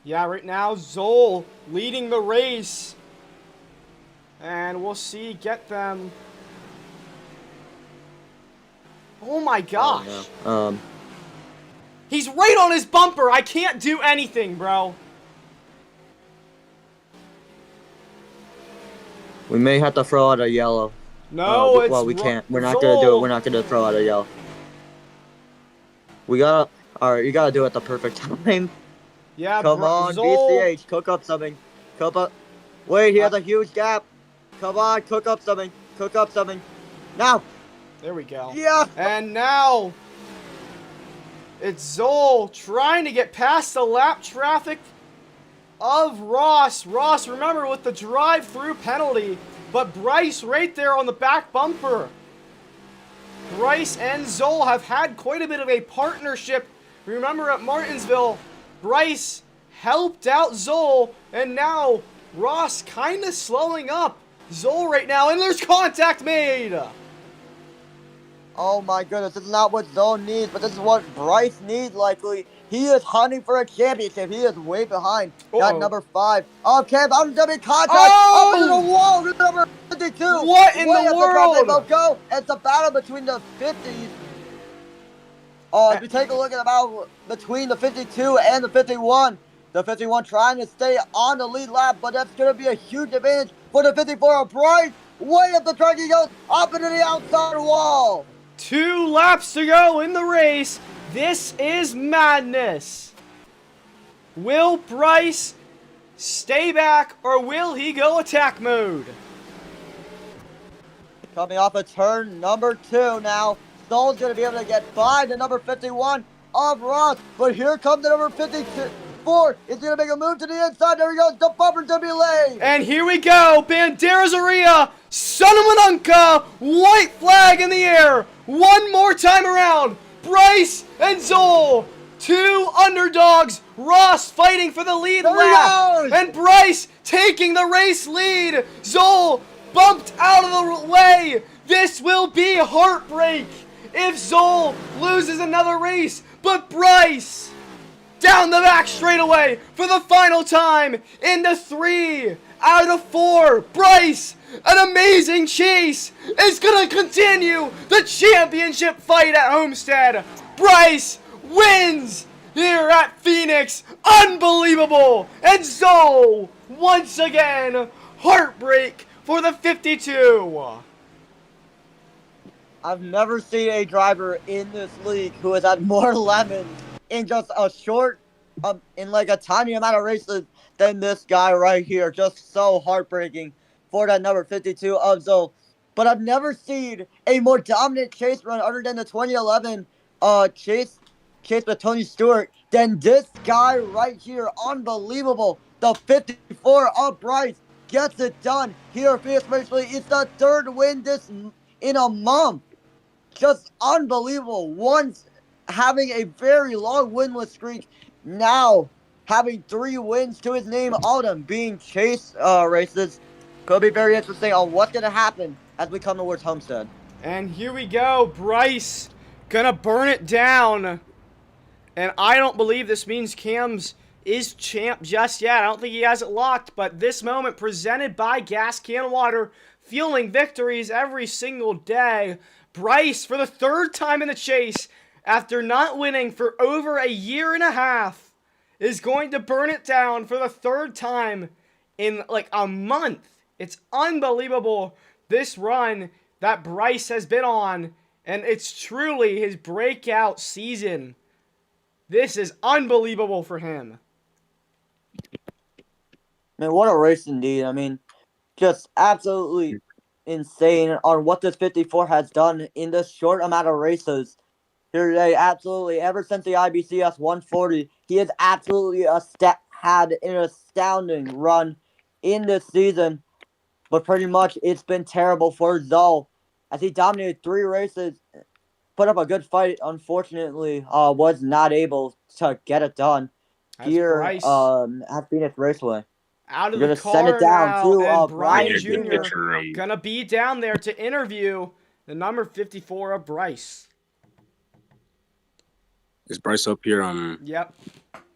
Yeah, right now, Zoll leading the race. And we'll see, get them. Oh my gosh. Oh, no. He's right on his bumper. I can't do anything, bro. We may have to throw out a yellow. No, it's... Well, we can't. We're not going to do it. We're not going to throw out a yellow. We got to... Alright, you got to do it at the perfect time. Yeah, Come on, Zoll. BCH. Cook up something. Cook up... Wait, he has a huge gap. Come on, cook up something. Cook up something. Now. There we go. Yeah. And now, it's Zoll trying to get past the lap traffic of Ross. Ross, remember, with the drive-through penalty. But Bryce right there on the back bumper. Bryce and Zoll have had quite a bit of a partnership. Remember at Martinsville, Bryce helped out Zoll, and now Ross kind of slowing up Zoll right now, and there's contact made. Oh my goodness, this is not what Zoll needs, but this is what Bryce needs likely. He is hunting for a championship. He is way behind that number 5. Oh, Cam, I'm going to be contact. Oh! Up into the wall with number 52. What in the world? Go. It's a battle between the 50s. If you take a look at the battle between the 52 and the 51, the 51 trying to stay on the lead lap, but that's going to be a huge advantage for the 54 of Bryce. Way up the track he goes, up into the outside wall. 2 laps to go in the race. This is madness. Will Bryce stay back, or will he go attack mode? Coming off of turn number 2 now. Zoll's going to be able to get by the number 51 of Ross. But here comes the number 54. It's going to make a move to the inside. There he goes. The bumper to be laid. And here we go. Banderas Aria. Son of Manunka. White flag in the air. One more time around. Bryce and Zoll. 2 underdogs. Ross fighting for the lead lap. And Bryce taking the race lead. Zoll bumped out of the way. This will be heartbreak if Zoll loses another race. But Bryce down the back straightaway for the final time into 3 out of 4. Bryce, an amazing chase, is going to continue the championship fight at Homestead. Bryce wins here at Phoenix. Unbelievable. And Zoll, once again, heartbreak for the 52. I've never seen a driver in this league who has had more lemons in just a short, in like a tiny amount of races than this guy right here. Just so heartbreaking for that number 52 of Zoll. But I've never seen a more dominant chase run other than the 2011 chase with Tony Stewart than this guy right here. Unbelievable. The 54 of Bryce gets it done here at Phoenix Raceway. It's the 3rd win in a month. Just unbelievable. Once having a very long winless streak, now having 3 wins to his name, all of them being chase races. Could be very interesting on what's going to happen as we come towards Homestead. And here we go. Bryce gonna burn it down. And I don't believe this means Cams is champ just yet. I don't think he has it locked. But this moment presented by Gas Can Water, fueling victories every single day. Bryce, for the 3rd time in the chase, after not winning for over a year and a half, is going to burn it down for the 3rd time in like a month. It's unbelievable, this run that Bryce has been on, and it's truly his breakout season. This is unbelievable for him. Man, what a race indeed. I mean, just absolutely insane on what this 54 has done in this short amount of races here today. Absolutely, ever since the IBCS 140, he has absolutely had an astounding run in this season. But pretty much it's been terrible for Zoll as he dominated 3 races, put up a good fight. Unfortunately, was not able to get it done here at Phoenix Raceway. Out of You're the gonna send it car down now, to and Brian Brian Jr. Jr. gonna be down there to interview the number 54 of Bryce. Is Bryce up here? Yep.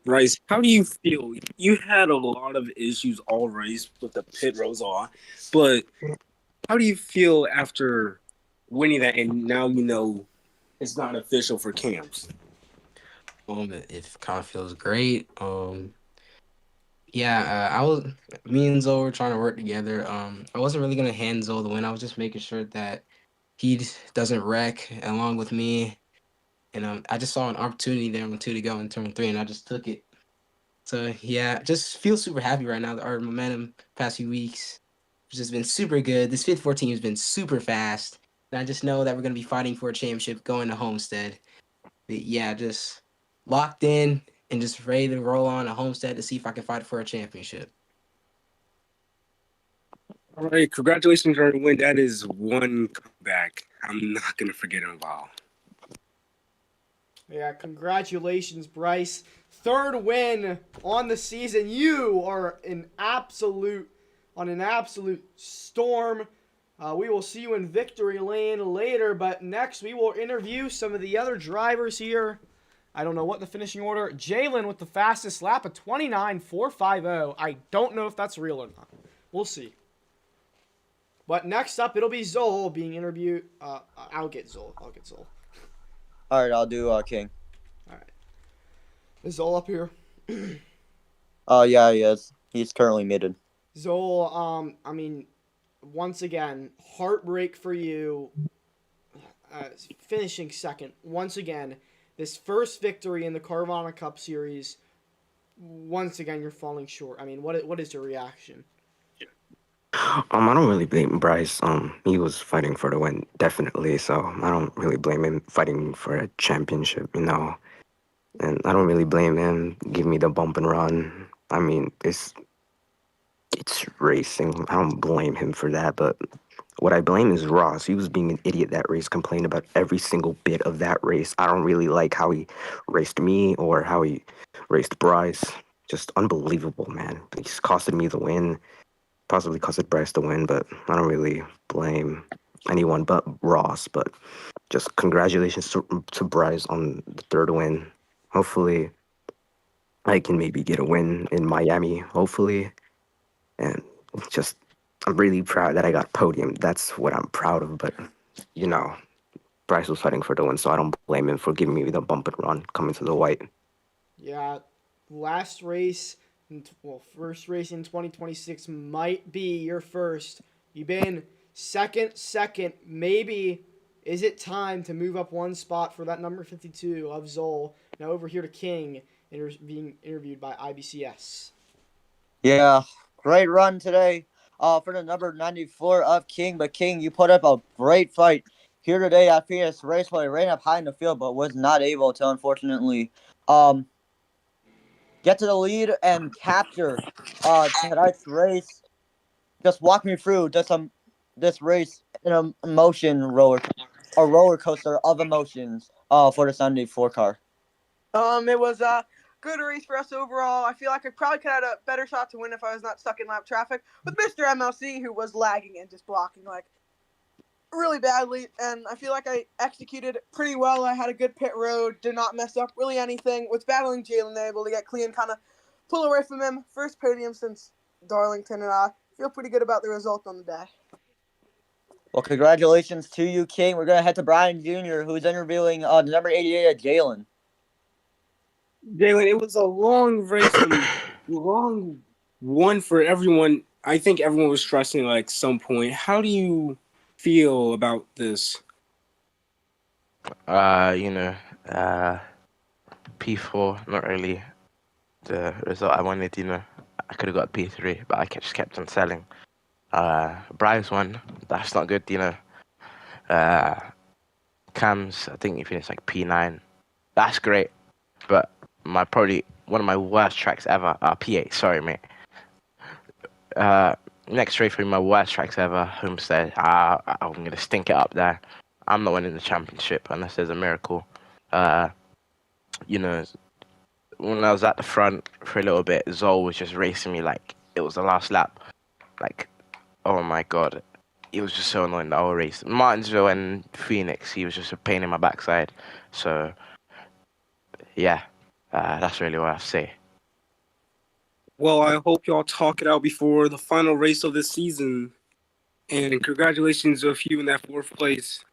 Bryce, how do you feel? You had a lot of issues all race with the pit rows on, but how do you feel after winning that and now you know it's not official for Cams? It kind of feels great. Me and Zoe were trying to work together. I wasn't really gonna hand Zoe the win. I was just making sure that he doesn't wreck along with me. And I just saw an opportunity there on 2 to go in turn 3, and I just took it. So yeah, just feel super happy right now. Our momentum past few weeks has just been super good. This 54 team has been super fast, and I just know that we're gonna be fighting for a championship going to Homestead. But yeah, just locked in and just ready to roll on a Homestead to see if I can fight for a championship. All right, congratulations on your win. That is one comeback I'm not gonna forget about. Yeah, congratulations, Bryce. 3rd win on the season. You are on an absolute storm. We will see you in victory lane later, but next we will interview some of the other drivers here. I don't know what the finishing order. Jalen with the fastest lap of 29.450. I don't know if that's real or not. We'll see. But next up, it'll be Zoll being interviewed. I'll get Zoll. All right, I'll do King. All right. Is Zol up here? Yeah, he is. He's currently muted. Zol, I mean, once again, heartbreak for you. Finishing second. Once again, this first victory in the Carvana Cup Series. Once again, you're falling short. I mean, what is your reaction? I don't really blame Bryce. He was fighting for the win, definitely. So I don't really blame him fighting for a championship, you know. And I don't really blame him. Give me the bump and run. I mean, it's racing. I don't blame him for that. But what I blame is Ross. He was being an idiot that race, complaining about every single bit of that race. I don't really like how he raced me or how he raced Bryce. Just unbelievable, man. He's costed me the win. Possibly costed Bryce the win, but I don't really blame anyone but Ross. But just congratulations to Bryce on the third win. Hopefully, I can maybe get a win in Miami, hopefully. And just, I'm really proud that I got podium. That's what I'm proud of. But, you know, Bryce was fighting for the win, so I don't blame him for giving me the bump and run coming to the white. Yeah, last race, first race in 2026 might be your first. You've been second. Maybe is it time to move up one spot for that number 52 of Zol? Now over here to King, being interviewed by IBCS. Yeah, great run today for the number 94 of King. But King, you put up a great fight here today at Phoenix Raceway. Ran up high in the field, but was not able to, unfortunately, get to the lead and capture tonight's race. Just walk me through this race in a roller coaster of emotions for the Sunday 4 car. It was a good race for us overall. I feel like I probably could have had a better shot to win if I was not stuck in lap traffic with Mr. MLC, who was lagging and just blocking like really badly. And I feel like I executed pretty well. I had a good pit road, did not mess up really anything. Was battling Jalen, able to get clean, kind of pull away from him. First podium since Darlington, and I feel pretty good about the result on the day. Well, congratulations to you, King. We're going to head to Brian Jr., who's interviewing the number 88 at Jalen. Jalen, it was a long race and long one for everyone. I think everyone was stressing like some point. How do you feel about this? P4, not really the result I wanted, I could have got P3, but I just kept on selling. Bryce won, that's not good, Cam's, I think he finished like P9. That's great, but probably one of my worst tracks ever. P8, sorry, mate. Next race for my worst tracks ever, Homestead. I'm gonna stink it up there. I'm not winning the championship unless there's a miracle. When I was at the front for a little bit, Zol was just racing me like it was the last lap. Like, oh my god, it was just so annoying the whole race. Martinsville and Phoenix, he was just a pain in my backside. So, yeah, that's really what I have to say. Well, I hope y'all talk it out before the final race of the season. And congratulations with you in that 4th place.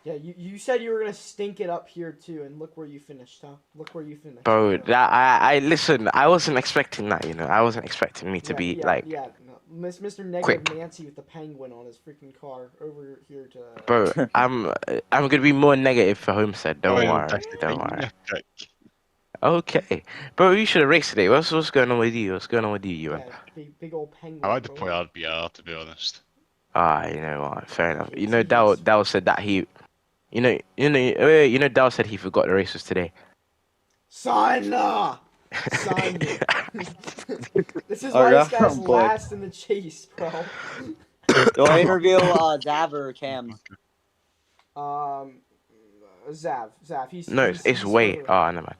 Yeah, you said you were going to stink it up here too, and look where you finished, huh? Look where you finished. Bro, I listen, I wasn't expecting that, I wasn't expecting me to be like... Yeah, no. Mr. Negative Nancy with the penguin on his freaking car over here to... Bro, I'm going to be more negative for Homestead, don't worry. Okay. Bro, you should have raced today. What's going on with you? What's going on with you, Ewan? Yeah, big old penguin. I like the point RBR, to be honest. You know what? Fair enough. Dal said that he... Dal said he forgot the race was today. Son! This is why this guy's last in the chase, bro. Do I interview Zav or Cams? Zav. It's way... Oh, never mind.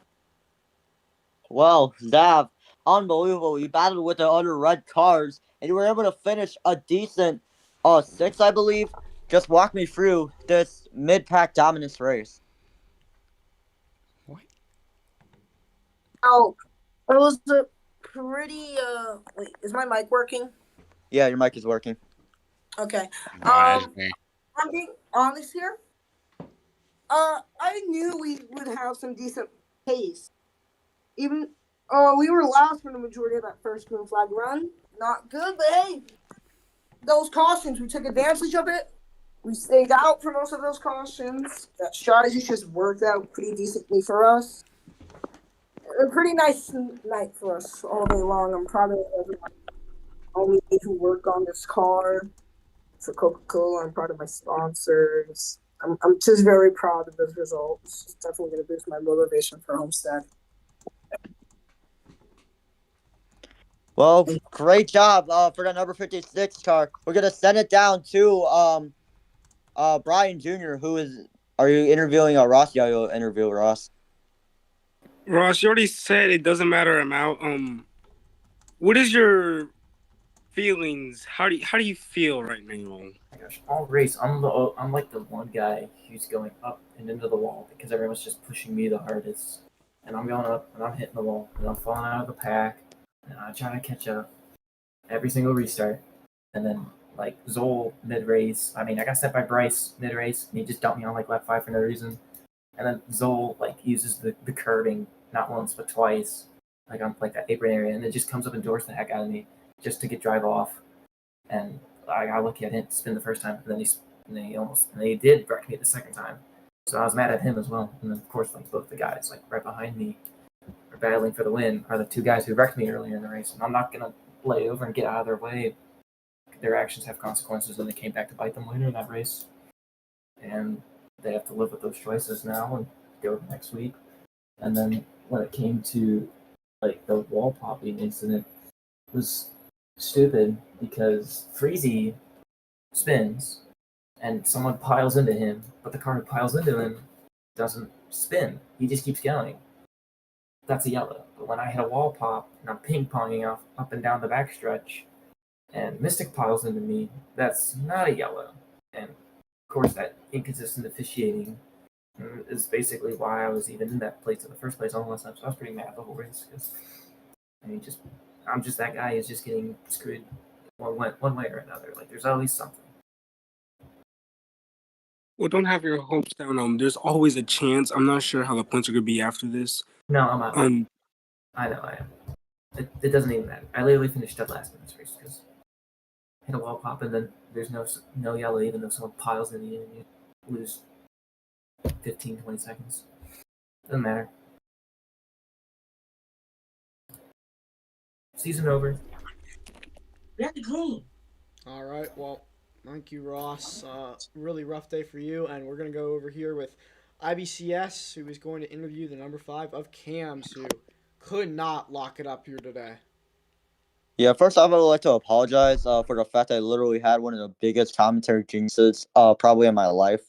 Well, Zav, unbelievable. You battled with the other red cars, and you were able to finish a decent 6th, I believe. Just walk me through this mid-pack dominance race. Oh, it was a pretty, wait, is my mic working? Yeah, your mic is working. Okay. I'm being honest here. I knew we would have some decent pace. Even we were last for the majority of that first green flag run. Not good, but hey, those cautions, we took advantage of it. We stayed out for most of those cautions. That strategy just worked out pretty decently for us. A pretty nice night for us all day long. I'm proud of everyone. All me who work on this car for Coca-Cola. I'm proud of my sponsors. I'm just very proud of those results. It's definitely going to boost my motivation for Homestead. Well, great job for that number 56 car. We're gonna send it down to Brian Jr. Who is? Are you interviewing Ross? Yeah, you'll interview Ross. Ross, you already said it doesn't matter amount. What is your feelings? How do you feel right now? Oh my gosh, all race, I'm like the one guy who's going up and into the wall because everyone's just pushing me the hardest, and I'm going up and I'm hitting the wall and I'm falling out of the pack and I'm trying to catch up every single restart, and then like Zoll mid race. I mean, I got set by Bryce mid race and he just dumped me on like lap 5 for no reason, and then Zoll like uses the curving not once but twice, like on like that apron area, and it just comes up and doors the heck out of me just to get drive off. And I got lucky I didn't spin the first time, and then he did wreck me the second time. So I was mad at him as well. And then of course like both the guys like right behind me are battling for the win are the two guys who wrecked me earlier in the race. And I'm not gonna lay over and get out of their way. Their actions have consequences, and they came back to bite them later in that race. And they have to live with those choices now and go next week. And then when it came to like the wall popping incident, it was stupid because Freezy spins and someone piles into him, but the car who piles into him doesn't spin. He just keeps going. That's a yellow. But when I hit a wall pop and I'm ping-ponging up and down the backstretch and Mystic piles into me, that's not a yellow. And of course that inconsistent officiating is basically why I was even in that place in the first place all last time. So I was pretty mad the whole race because I'm just that guy who's just getting screwed one way or another. Like there's always something. Well, don't have your hopes down. There's always a chance. I'm not sure how the points are gonna be after this. No, I'm not. I know I am. It doesn't even matter. I literally finished dead last in this race because I hit a wall pop and then there's no yellow even though someone piles in you and you lose 15, 20 seconds. Doesn't matter. Season over. All right, well, thank you, Ross. Really rough day for you, and we're going to go over here with IBCS, who is going to interview the number 5 of Cams, who could not lock it up here today. Yeah, first off, I would like to apologize for the fact I literally had one of the biggest commentary jinxes probably in my life.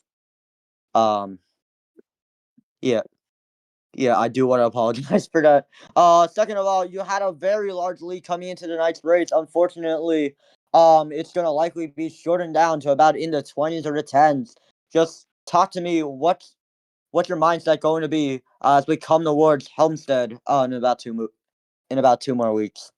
Yeah, I do want to apologize for that. Second of all, you had a very large lead coming into tonight's race. Unfortunately, it's gonna likely be shortened down to about in the 20s or the 10s. Just talk to me. What's your mindset going to be as we come towards Homestead in about two more weeks?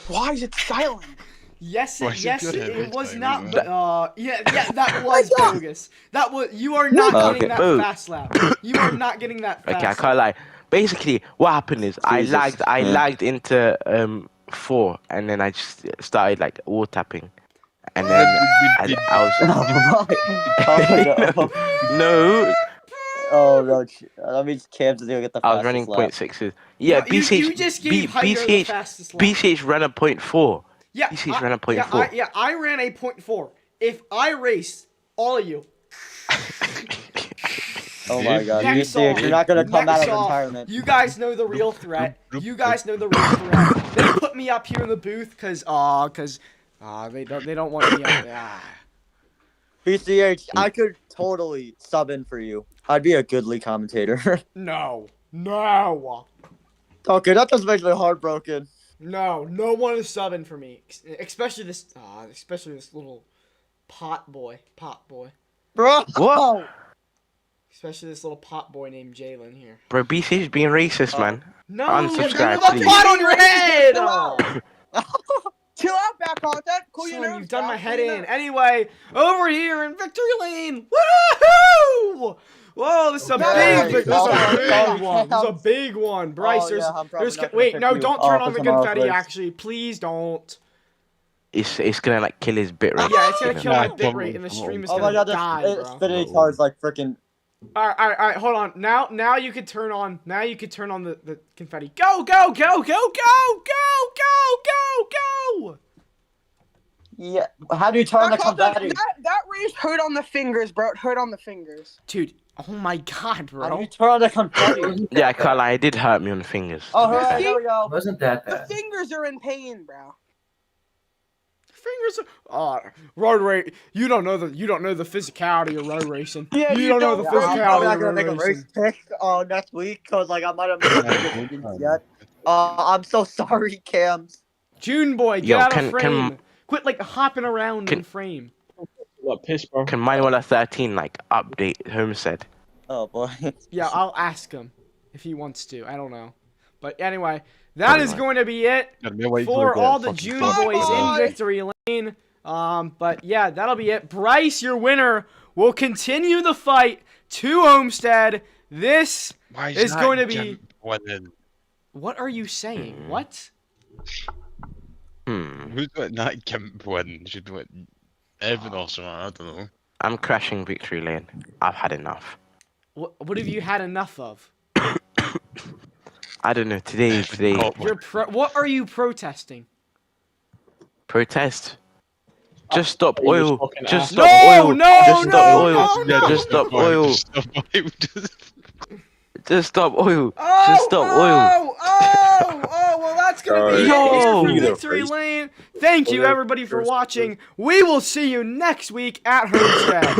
Why is it silent? Yes, Why is it good at it this was time, not. anyway? Yeah, that was bogus. That was. You are not getting Okay, that boo. fast lap. You are not getting that fast. Okay, I can't lie. Basically, what happened is I Jesus, lagged into 4, and then I just started like wall tapping, and then I was no. Oh no, that means Cam's gonna get the I fastest was running lap. .6s. Yeah, you just gave Hyder the fastest lap. BCH ran a .4. Yeah, BCH ran a .4. I ran a .4. If I race all of you. Oh my god, Next you're not gonna come out of off, retirement. You guys know the real threat. You guys know the real threat. They put me up here in the booth because they don't want me up there. PCH, I could totally sub in for you. I'd be a goodly commentator. No. Okay, that just makes me heartbroken. No one is subbing for me, especially this little pot boy. Bro. What? Especially this little pot boy named Jalen here. Bro, BCH being racist, man. No, unsubscribe, the please. pot on your head. Chill out, back content. Cool your Son, nerves. you've done bro. my head Cool your in. nerves. Anyway, over here in victory lane. Woohoo! Whoa, this is a big one. Bryce, wait, no, don't turn on the confetti. Actually, please don't. It's gonna like kill his bit rate. Yeah, it's gonna kill my bit rate, and the stream is gonna die, bro. Infinity card's like freaking. All right, hold on. Now you can turn on. Now you can turn on the confetti. Go! Yeah, how do you turn the confetti? That race hurt on the fingers, bro. It hurt on the fingers. Dude, oh my god, bro. How do you turn on the confetti? Yeah, I can't lie, it did hurt me on the fingers. Oh, hooray, there we go. Wasn't that The bad? fingers are in pain, bro. Fingers. Road race. You don't know the physicality of road racing. Yeah, you don't know the I'm physicality probably of not gonna road make a racing. race pick next week because like I might have made it yet. I'm so sorry, Cams. June boy, get out of frame. Quit like hopping around in frame. What piss, bro? Can Manuela 13 like update Homestead? Oh boy. Yeah, I'll ask him if he wants to. I don't know. But anyway, that is going to be it for all the June boys in victory lane. But yeah, that'll be it. Bryce, your winner, will continue the fight to Homestead. This is going to be. What are you saying? What? Who's got not Gimp win? Should win Evan or something, I don't know. I'm crashing victory lane. I've had enough. What have you had enough of? I don't know. Today. What are you protesting? Protest. Just stop oil. Just No, stop oil. no, Just no, stop oil. no, Just stop oil. Just stop oil. Oh, Just stop oil. Well, that's going to be it here for Victory Lane. Thank you, everybody, for watching. We will see you next week at Homestead.